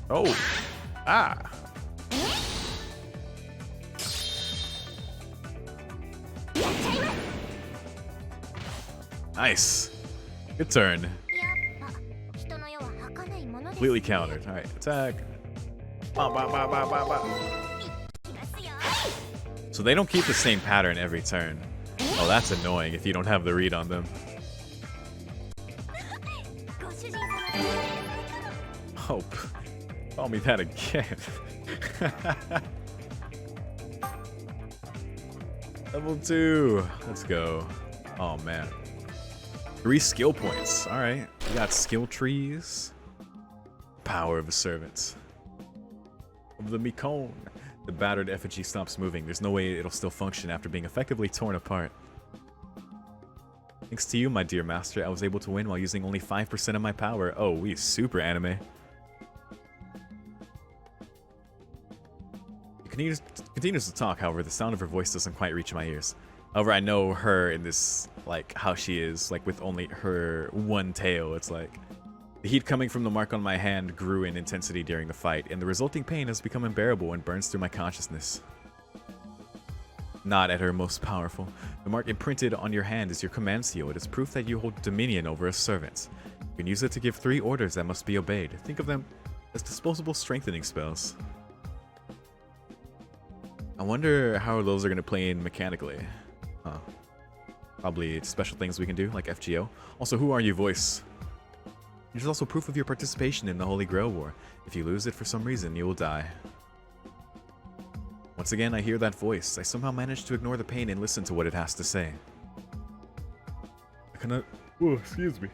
Oh. Ah. Nice. Good turn. Completely countered. Alright, attack. So they don't keep the same pattern every turn. Oh, that's annoying if you don't have the read on them. Oh, call me that again. Level 2. Let's go. Oh, man. 3 skill points. Alright. We got skill trees. Power of a servant. Of the Mikon. The battered effigy stops moving. There's no way it'll still function after being effectively torn apart. Thanks to you, my dear master, I was able to win while using only 5% of my power. Oh, we super anime. She continues to talk, however, the sound of her voice doesn't quite reach my ears. However, I know her in this, like, how she is, like, with only her one tail. It's like, the heat coming from the mark on my hand grew in intensity during the fight, and the resulting pain has become unbearable and burns through my consciousness. Not at her most powerful. The mark imprinted on your hand is your command seal. It is proof that you hold dominion over a servant. You can use it to give 3 orders that must be obeyed. Think of them as disposable strengthening spells. I wonder how those are going to play in mechanically. Huh. Probably special things we can do, like FGO. Also, who are you, voice? It is also proof of your participation in the Holy Grail War. If you lose it for some reason, you will die. Once again, I hear that voice. I somehow manage to ignore the pain and listen to what it has to say. Excuse me.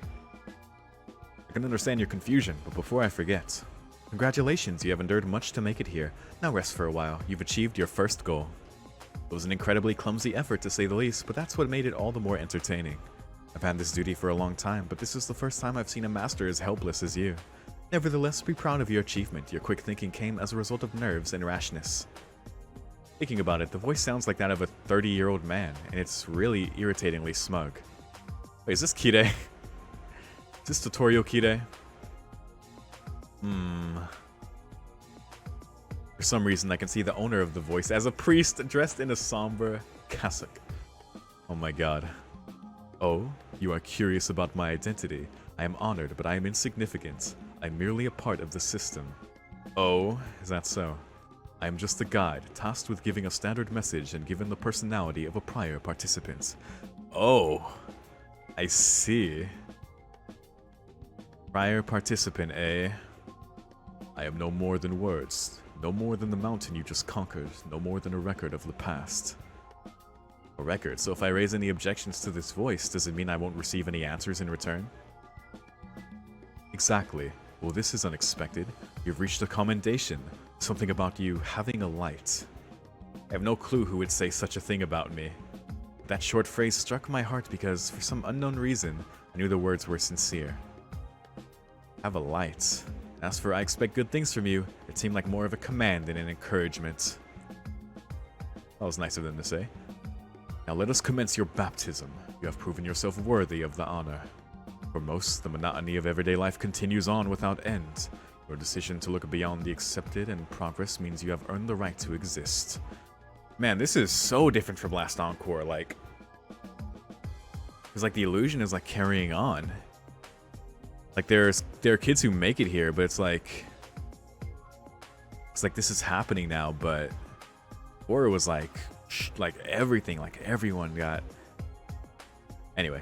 I can understand your confusion, but before I forget, congratulations, you have endured much to make it here. Now rest for a while. You've achieved your first goal. It was an incredibly clumsy effort to say the least, but that's what made it all the more entertaining. I've had this duty for a long time, but this is the first time I've seen a master as helpless as you. Nevertheless, be proud of your achievement. Your quick thinking came as a result of nerves and rashness. Thinking about it, the voice sounds like that of a 30-year-old man, and it's really irritatingly smug. Wait, is this Kide? Is this tutorial Kide? For some reason, I can see the owner of the voice as a priest dressed in a somber cassock. Oh my god. Oh, you are curious about my identity. I am honored, but I am insignificant. I'm merely a part of the system. Oh, is that so? I am just a guide, tasked with giving a standard message and given the personality of a prior participant. Oh, I see. Prior participant, eh? I am no more than words, no more than the mountain you just conquered, no more than a record of the past. A record, so if I raise any objections to this voice, does it mean I won't receive any answers in return? Exactly. Well, this is unexpected. You've reached a commendation. Something about you having a light. I have no clue who would say such a thing about me. That short phrase struck my heart because, for some unknown reason, I knew the words were sincere. Have a light. As for I expect good things from you, it seemed like more of a command than an encouragement. That was nice of them to say. Now let us commence your baptism. You have proven yourself worthy of the honor. For most, the monotony of everyday life continues on without end. Your decision to look beyond the accepted and progress means you have earned the right to exist. Man, this is so different from last Encore, like... It's like the illusion is like carrying on. Like there are kids who make it here, but it's like this is happening now, but YORO was like everything, like everyone got... Anyway.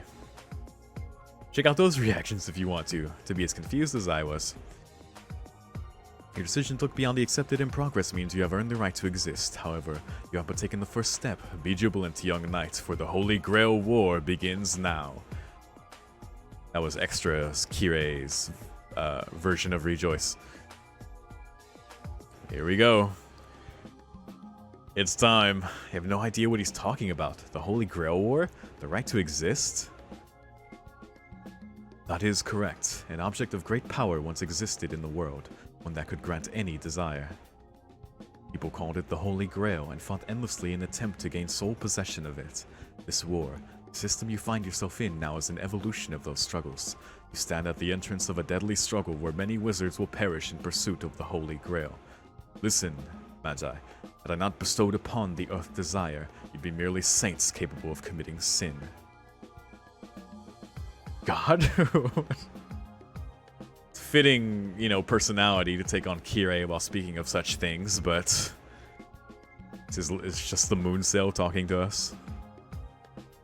Check out those reactions if you want to be as confused as I was. Your decision to look beyond the accepted and progress means you have earned the right to exist. However, you have but taken the first step. Be jubilant, young knight, for the Holy Grail War begins now. That was extra Kirei's version of Rejoice. Here we go. It's time. I have no idea what he's talking about. The Holy Grail War? The right to exist? That is correct. An object of great power once existed in the world, one that could grant any desire. People called it the Holy Grail and fought endlessly in an attempt to gain sole possession of it. This war, the system you find yourself in now, is an evolution of those struggles. You stand at the entrance of a deadly struggle where many wizards will perish in pursuit of the Holy Grail. Listen, Magi, had I not bestowed upon the earth desire, you'd be merely saints capable of committing sin. God? Fitting, personality to take on Kirei while speaking of such things, but it's just the moon sail talking to us.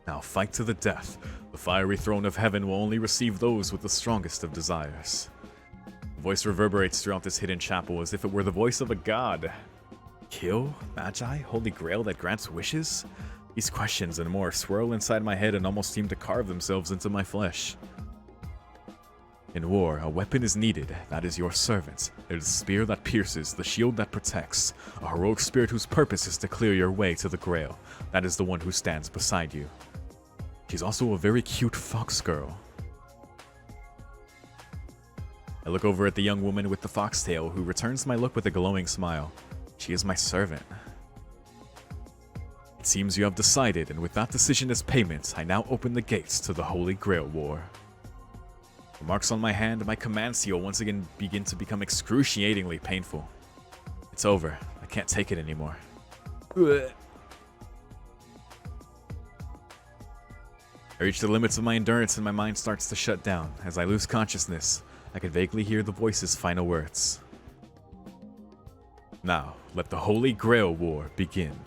Now fight to the death. The fiery throne of heaven will only receive those with the strongest of desires. The voice reverberates throughout this hidden chapel as if it were the voice of a god. Kill? Magi? Holy Grail that grants wishes? These questions and more swirl inside my head and almost seem to carve themselves into my flesh. In war, a weapon is needed. That is your servant. It is the spear that pierces, the shield that protects, a heroic spirit whose purpose is to clear your way to the Grail. That is the one who stands beside you. She's also a very cute fox girl. I look over at the young woman with the foxtail, who returns my look with a glowing smile. She is my servant. It seems you have decided, and with that decision as payment, I now open the gates to the Holy Grail War. The marks on my hand and my command seal once again begin to become excruciatingly painful. It's over. I can't take it anymore. I reach the limits of my endurance and my mind starts to shut down. As I lose consciousness, I can vaguely hear the voice's final words. Now, let the Holy Grail War begin.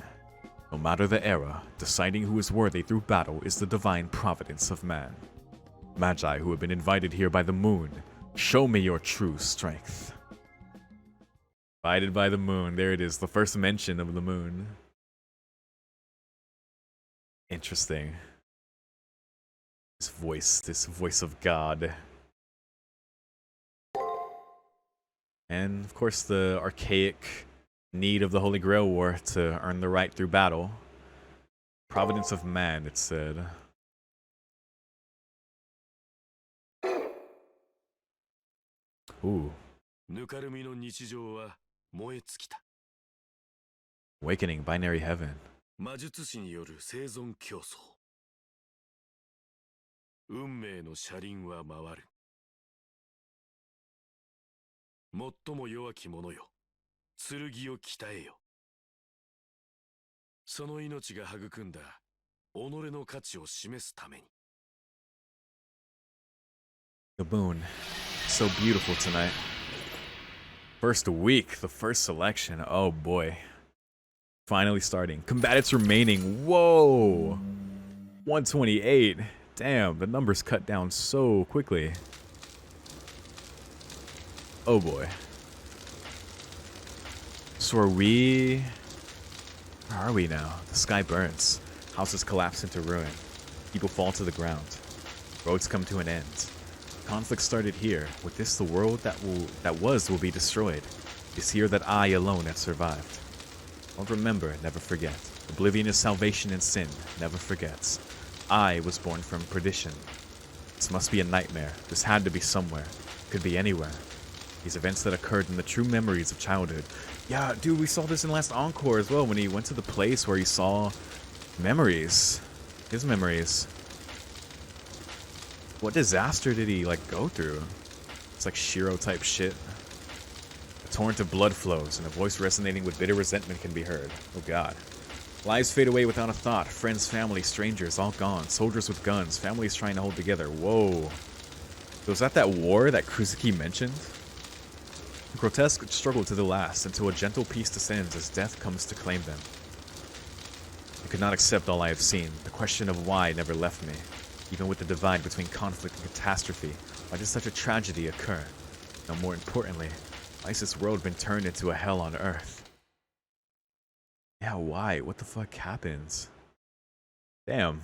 No matter the era, deciding who is worthy through battle is the divine providence of man. Magi who have been invited here by the moon, show me your true strength. Invited by the moon, there it is, the first mention of the moon. Interesting. This voice of God. And of course the archaic need of the Holy Grail War to earn the right through battle. Providence of man, it said. Ooh. Awakening binary heaven. 魔術師による生存競争。運命の車輪は回る。最も弱き者よ。剣を鍛えよ。その命が育んだ己の価値を示すために。The moon. So beautiful tonight. First week, the first selection. Oh boy. Finally starting. Combatants remaining. Whoa! 128. Damn, the numbers cut down so quickly. Oh boy. So are we... Where are we now? The sky burns. Houses collapse into ruin. People fall to the ground. Roads come to an end. Conflict started here. With this, the world that will be destroyed. It's here that I alone have survived. Don't remember, never forget. Oblivion is salvation and sin. Never forgets. I was born from perdition. This must be a nightmare. This had to be somewhere. Could be anywhere. These events that occurred in the true memories of childhood. Yeah, dude, we saw this in last Encore as well when he went to the place where he saw memories. His memories. What disaster did he, like, go through? It's like Shiro type shit. A torrent of blood flows, and a voice resonating with bitter resentment can be heard. Oh god. Lives fade away without a thought. Friends, family, strangers, all gone. Soldiers with guns. Families trying to hold together. Whoa. So was that war that Kuzuki mentioned? The grotesque struggle to the last, until a gentle peace descends as death comes to claim them. I could not accept all I have seen. The question of why never left me. Even with the divide between conflict and catastrophe, why did such a tragedy occur? No, more importantly, why has this world been turned into a hell on Earth? Yeah, why? What the fuck happens? Damn.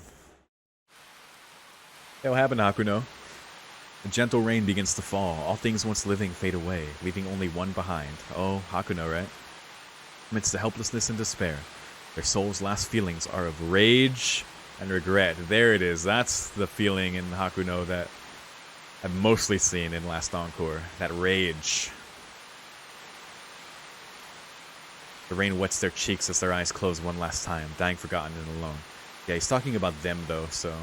Yeah, what happened, Hakuno? A gentle rain begins to fall. All things once living fade away, leaving only one behind. Oh, Hakuno, right? Amidst the helplessness and despair, their soul's last feelings are of rage and regret. There it is. That's the feeling in Hakuno that I've mostly seen in Last Encore. That rage. The rain wets their cheeks as their eyes close one last time, dying forgotten and alone. Yeah, he's talking about them though, so...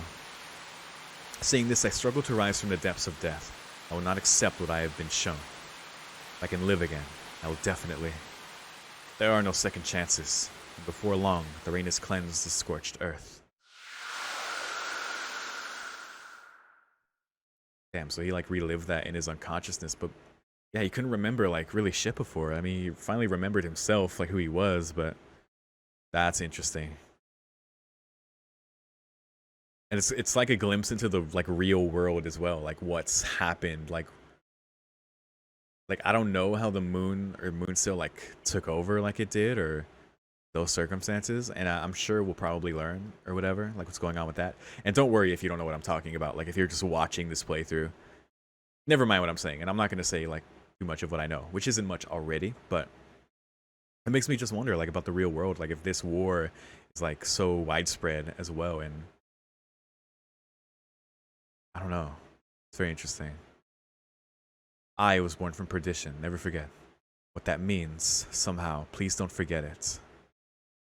Saying this, I struggle to rise from the depths of death. I will not accept what I have been shown. If I can live again, I will definitely. There are no second chances. And before long, the rain has cleansed the scorched earth. Damn, so he like relived that in his unconsciousness, but yeah, he couldn't remember like really shit before. I mean, he finally remembered himself, like who he was, but that's interesting. And it's like a glimpse into the like real world as well, like what's happened, like I don't know how the moon or Moonstill like took over like it did or those circumstances, and I'm sure we'll probably learn or whatever, like what's going on with that. And don't worry if you don't know what I'm talking about, like if you're just watching this playthrough, never mind what I'm saying, and I'm not going to say like too much of what I know, which isn't much already, but it makes me just wonder like about the real world, like if this war is like so widespread as well, and I don't know. It's very interesting. I was born from perdition. Never forget. What that means, somehow. Please don't forget it.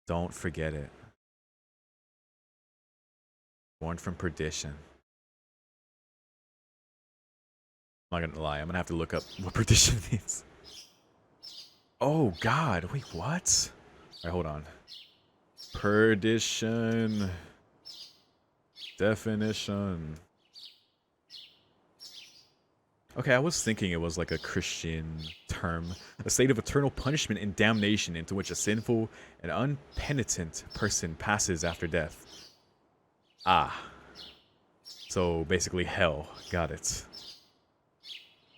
Don't forget it. Born from perdition. I'm not gonna lie. I'm gonna have to look up what perdition means. Oh, God. Wait, what? Alright, hold on. Perdition. Definition. Okay, I was thinking it was like a Christian term. A state of eternal punishment and damnation into which a sinful and unpenitent person passes after death. Ah. So basically hell. Got it.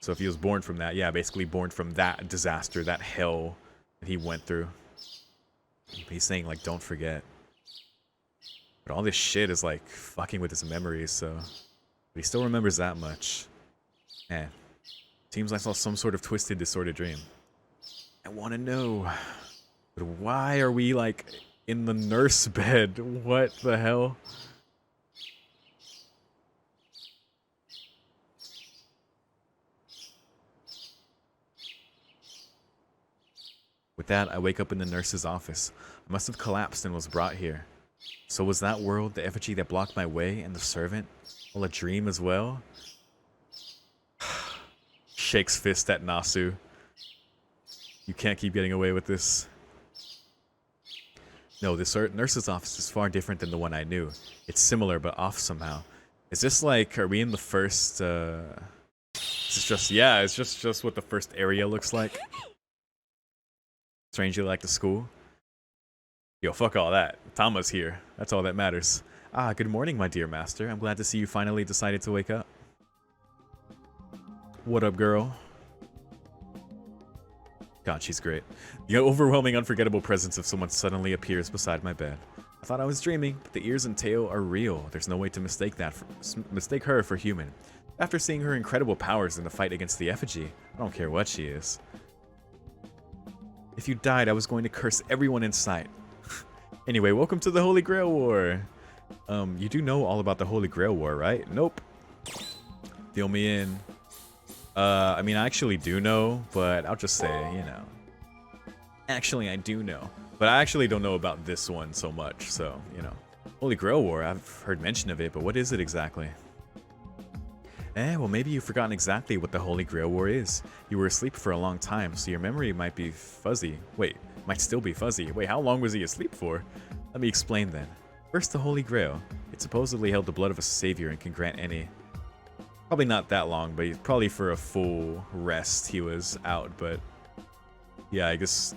So if he was born from that, yeah, basically born from that disaster, that hell that he went through. He's saying like, don't forget. But all this shit is like fucking with his memories, so... But he still remembers that much. Man, seems like I saw some sort of twisted, distorted dream. I want to know, but why are we like in the nurse bed? What the hell? With that, I wake up in the nurse's office. I must have collapsed and was brought here. So was that world, the effigy that blocked my way, and the servant, all a dream as well? Shakes fist at Nasu. You can't keep getting away with this. No, this nurse's office is far different than the one I knew. It's similar, but off somehow. Is this like, are we in the first, It's just, yeah, it's just what the first area looks like. Strangely like the school. Yo, fuck all that. Tama's here. That's all that matters. Ah, good morning, my dear master. I'm glad to see you finally decided to wake up. What up, girl? God, she's great. The overwhelming, unforgettable presence of someone suddenly appears beside my bed. I thought I was dreaming, but the ears and tail are real. There's no way to mistake her for human. After seeing her incredible powers in the fight against the effigy, I don't care what she is. If you died, I was going to curse everyone in sight. Anyway, welcome to the Holy Grail War. You do know all about the Holy Grail War, right? Nope. Fill me in. I mean, I actually do know, but I'll just say, you know. Actually, I do know. But I actually don't know about this one so much, so, you know. Holy Grail War, I've heard mention of it, but what is it exactly? Well, maybe you've forgotten exactly what the Holy Grail War is. You were asleep for a long time, so your memory might be fuzzy. Wait, might still be fuzzy. Wait, how long was he asleep for? Let me explain then. First, the Holy Grail. It supposedly held the blood of a savior and can grant any... Probably not that long, but probably for a full rest he was out, but... Yeah, I guess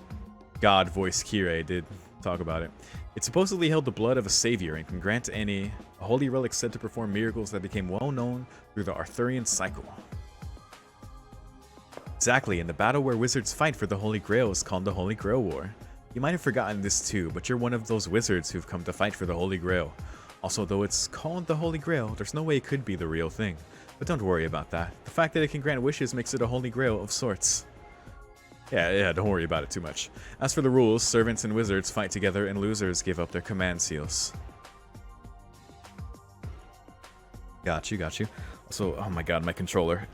God voice Kirei did talk about it. It supposedly held the blood of a savior and can grant any... A holy relic said to perform miracles that became well known through the Arthurian cycle. Exactly, and the battle where wizards fight for the Holy Grail is called the Holy Grail War. You might have forgotten this too, but you're one of those wizards who've come to fight for the Holy Grail. Also, though it's called the Holy Grail, there's no way it could be the real thing. But don't worry about that. The fact that it can grant wishes makes it a Holy Grail of sorts. Yeah, don't worry about it too much. As for the rules, servants and wizards fight together and losers give up their command seals. Got you. Also, oh my god, my controller.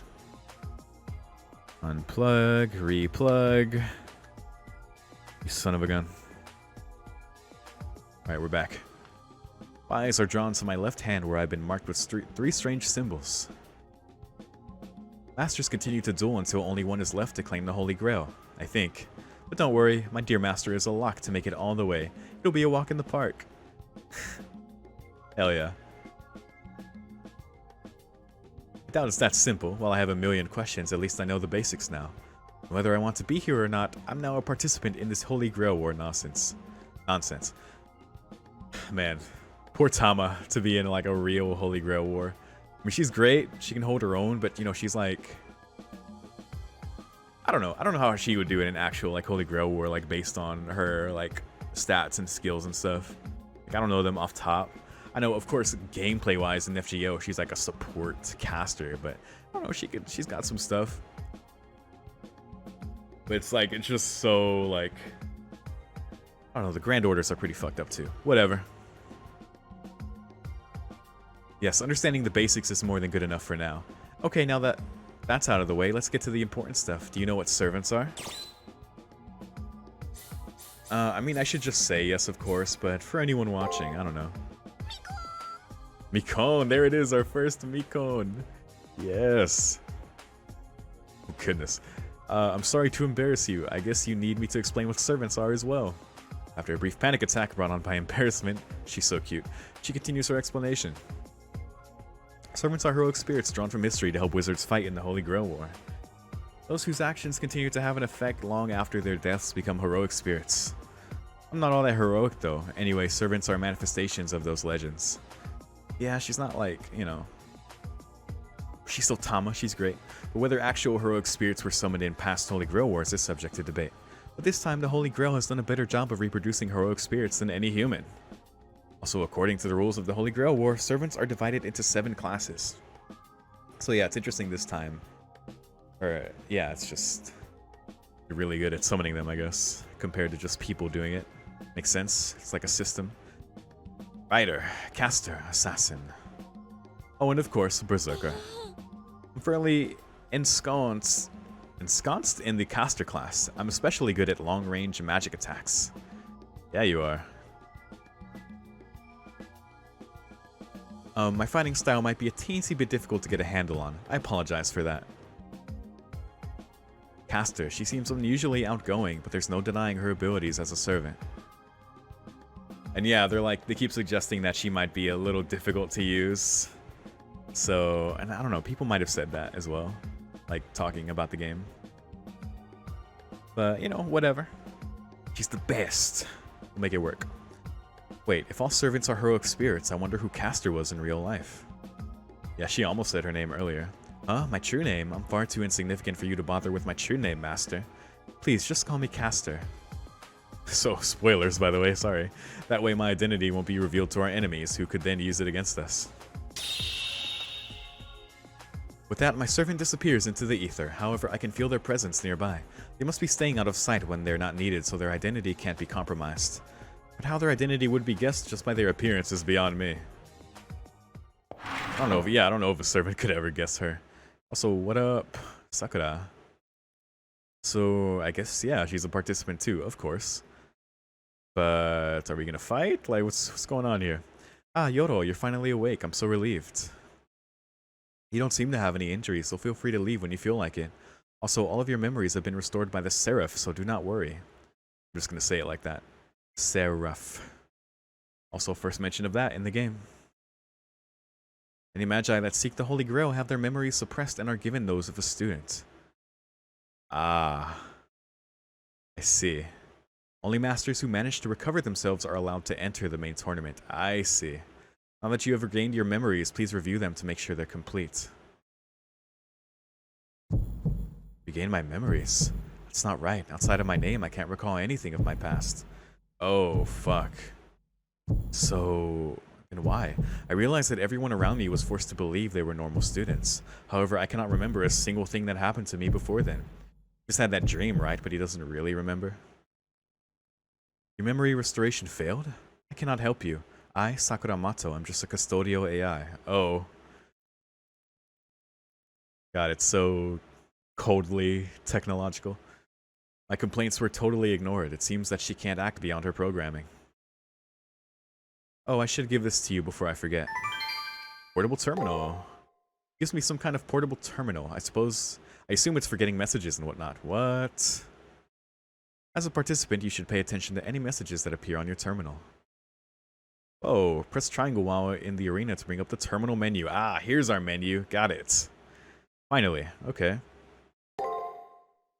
Unplug, replug. You son of a gun. Alright, we're back. My eyes are drawn to my left hand where I've been marked with three strange symbols. Masters continue to duel until only one is left to claim the Holy Grail, I think. But don't worry, my dear master is a lock to make it all the way. It'll be a walk in the park. Hell yeah. I doubt it's that simple. While I have a million questions, at least I know the basics now. Whether I want to be here or not, I'm now a participant in this Holy Grail War nonsense. Man, poor Tama to be in like a real Holy Grail War. I mean, she's great. She can hold her own, but you know, she's like... I don't know how she would do in an actual like Holy Grail War, like based on her like stats and skills and stuff. Like, I don't know them off top. I know, of course, gameplay-wise in FGO, she's like a support caster, but I don't know, she's got some stuff. But it's like, it's just so, like... I don't know, the Grand Orders are pretty fucked up too. Whatever. Yes, understanding the basics is more than good enough for now. Okay, now that that's out of the way, let's get to the important stuff. Do you know what servants are? I mean, I should just say yes, of course, but for anyone watching, I don't know. Mikon, there it is, our first Mikon. Yes. Oh, goodness. I'm sorry to embarrass you. I guess you need me to explain what servants are as well. After a brief panic attack brought on by embarrassment, she's so cute. She continues her explanation. Servants are heroic spirits drawn from history to help wizards fight in the Holy Grail War. Those whose actions continue to have an effect long after their deaths become heroic spirits. I'm not all that heroic though. Anyway, servants are manifestations of those legends. Yeah, she's not like, you know... She's still Tama, she's great. But whether actual heroic spirits were summoned in past Holy Grail Wars is subject to debate. But this time, the Holy Grail has done a better job of reproducing heroic spirits than any human. Also, according to the rules of the Holy Grail War, servants are divided into 7 classes. So yeah, it's interesting this time. Or, yeah, it's just... You're really good at summoning them, I guess, compared to just people doing it. Makes sense, it's like a system. Fighter, caster, assassin. Oh, and of course, berserker. I'm fairly ensconced in the caster class. I'm especially good at long-range magic attacks. Yeah, you are. My fighting style might be a teensy bit difficult to get a handle on. I apologize for that. Caster, she seems unusually outgoing, but there's no denying her abilities as a servant. And yeah, they keep suggesting that she might be a little difficult to use. So, and I don't know, people might have said that as well. Like, talking about the game. But, you know, whatever. She's the best. We'll make it work. Wait, if all servants are heroic spirits, I wonder who Caster was in real life. Yeah, she almost said her name earlier. Huh? My true name? I'm far too insignificant for you to bother with my true name, Master. Please, just call me Caster. So, spoilers, by the way, sorry. That way my identity won't be revealed to our enemies, who could then use it against us. With that, my servant disappears into the ether. However, I can feel their presence nearby. They must be staying out of sight when they're not needed, so their identity can't be compromised. But how their identity would be guessed just by their appearance is beyond me. I don't know if a servant could ever guess her. Also, what up, Sakura? So, I guess, yeah, she's a participant too, of course. But are we gonna fight? Like, what's going on here? Ah, YORO, you're finally awake. I'm so relieved. You don't seem to have any injuries, so feel free to leave when you feel like it. Also, all of your memories have been restored by the Seraph, so do not worry. I'm just gonna say it like that. Seraph. Also, first mention of that in the game. Any magi that seek the Holy Grail have their memories suppressed and are given those of a student. Ah. I see. Only masters who manage to recover themselves are allowed to enter the main tournament. I see. Now that you have regained your memories, please review them to make sure they're complete. Regain my memories? That's not right. Outside of my name, I can't recall anything of my past. Oh, fuck. So, and why? I realized that everyone around me was forced to believe they were normal students. However, I cannot remember a single thing that happened to me before then. Just had that dream, right? But he doesn't really remember. Your memory restoration failed? I cannot help you. I, Sakura Mato, am just a custodial AI. Oh. God, it's so coldly technological. My complaints were totally ignored. It seems that she can't act beyond her programming. Oh, I should give this to you before I forget. Portable terminal. Gives me some kind of portable terminal. I assume it's for getting messages and whatnot. What? As a participant, you should pay attention to any messages that appear on your terminal. Oh, press triangle while in the arena to bring up the terminal menu. Ah, here's our menu. Got it. Finally. Okay.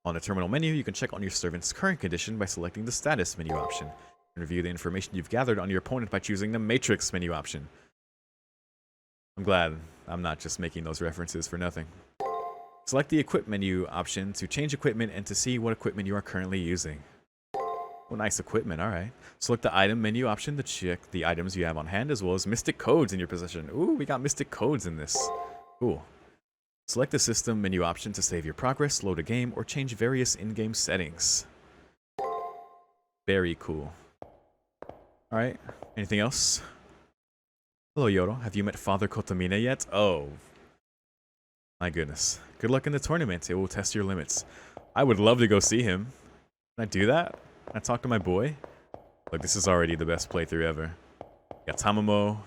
On the terminal menu, you can check on your servant's current condition by selecting the status menu option. And review the information you've gathered on your opponent by choosing the matrix menu option. I'm glad I'm not just making those references for nothing. Select the equip menu option to change equipment and to see what equipment you are currently using. Oh, nice equipment, alright. Select the item menu option to check the items you have on hand, as well as mystic codes in your possession. Ooh, we got mystic codes in this. Cool. Select the system menu option to save your progress, load a game, or change various in-game settings. Very cool. Alright, anything else? Hello, YORO. Have you met Father Kotomine yet? Oh. My goodness. Good luck in the tournament. It will test your limits. I would love to go see him. Can I do that? Can I talk to my boy? Look, this is already the best playthrough ever. Got Tamamo.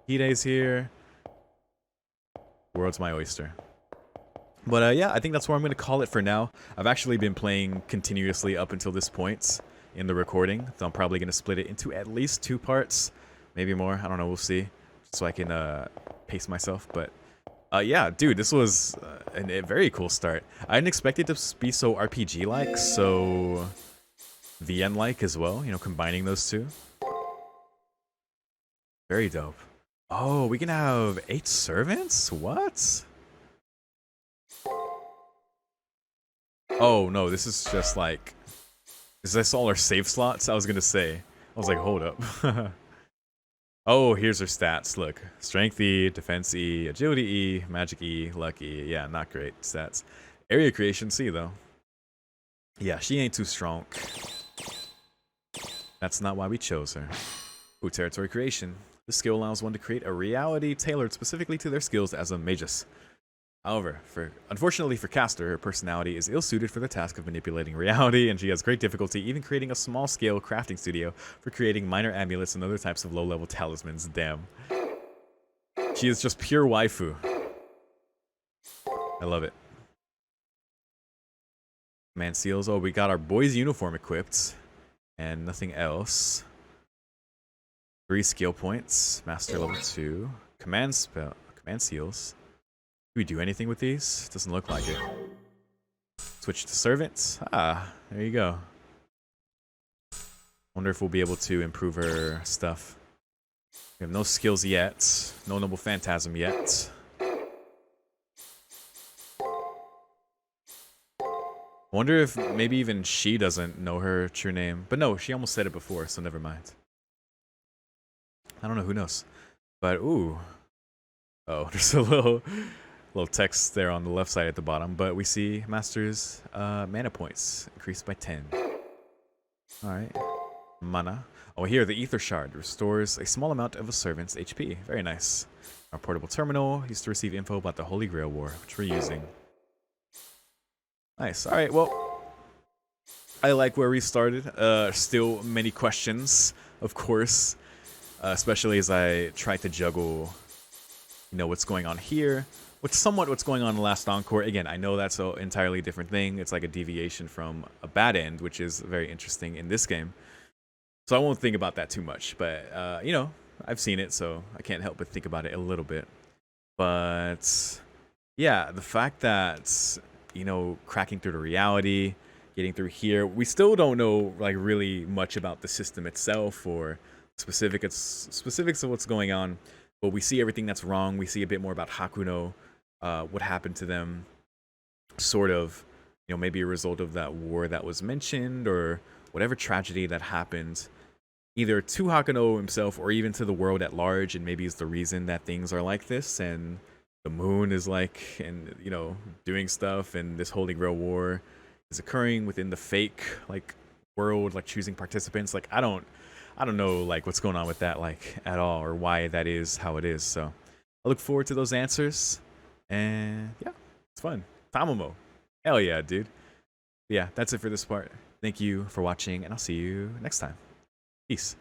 Hide's here. World's my oyster. But yeah, I think that's where I'm going to call it for now. I've actually been playing continuously up until this point in the recording. So I'm probably going to split it into at least 2 parts. Maybe more. I don't know. We'll see. So I can pace myself. But yeah, dude, this was a very cool start. I didn't expect it to be so RPG-like, so VN-like as well, you know, combining those two. Very dope. Oh, we can have 8 servants? What? Oh, no, this is just like... Is this all our save slots? I was gonna say. I was like, hold up. Oh, here's her stats. Look. Strength E, Defense E, Agility E, Magic E, Luck E. Yeah, not great stats. Area Creation C, though. Yeah, she ain't too strong. That's not why we chose her. Ooh, Territory Creation. This skill allows one to create a reality tailored specifically to their skills as a magus. However, unfortunately for Caster, her personality is ill-suited for the task of manipulating reality, and she has great difficulty even creating a small-scale crafting studio for creating minor amulets and other types of low-level talismans. Damn. She is just pure waifu. I love it. Man seals. Oh, we got our boy's uniform equipped. And nothing else. 3 skill points. Master level 2. Command seals. Do we do anything with these? Doesn't look like it. Switch to servants. Ah, there you go. Wonder if we'll be able to improve her stuff. We have no skills yet. No noble phantasm yet. I wonder if maybe even she doesn't know her true name. But no, she almost said it before, so never mind. I don't know, who knows. But ooh. Oh, there's a little text there on the left side at the bottom, but we see Master's mana points increased by 10. Alright. Mana. Oh, here, the Ether Shard restores a small amount of a servant's HP. Very nice. Our portable terminal used to receive info about the Holy Grail War, which we're using. Nice. Alright, well, I like where we started. Still many questions, of course, especially as I try to juggle, you know, what's going on here, what's going on in the last Encore. Again, I know that's an entirely different thing. It's like a deviation from a bad end, which is very interesting in this game. So I won't think about that too much. But, you know, I've seen it, so I can't help but think about it a little bit. But, yeah, the fact that, you know, cracking through the reality, getting through here, we still don't know, like, really much about the system itself or specifics of what's going on. But we see everything that's wrong. We see a bit more about Hakuno, what happened to them, sort of, you know, maybe a result of that war that was mentioned or whatever tragedy that happened, either to Hakuno himself or even to the world at large, and maybe is the reason that things are like this, and the moon is like, and, you know, doing stuff, and this Holy Grail War is occurring within the fake, like, world, like, choosing participants. Like, I don't know, like, what's going on with that, like, at all, or why that is how it is. So I look forward to those answers, and yeah, it's fun. Tamamo. Hell yeah, dude. But yeah, that's it for this part. Thank you for watching, and I'll see you next time. Peace.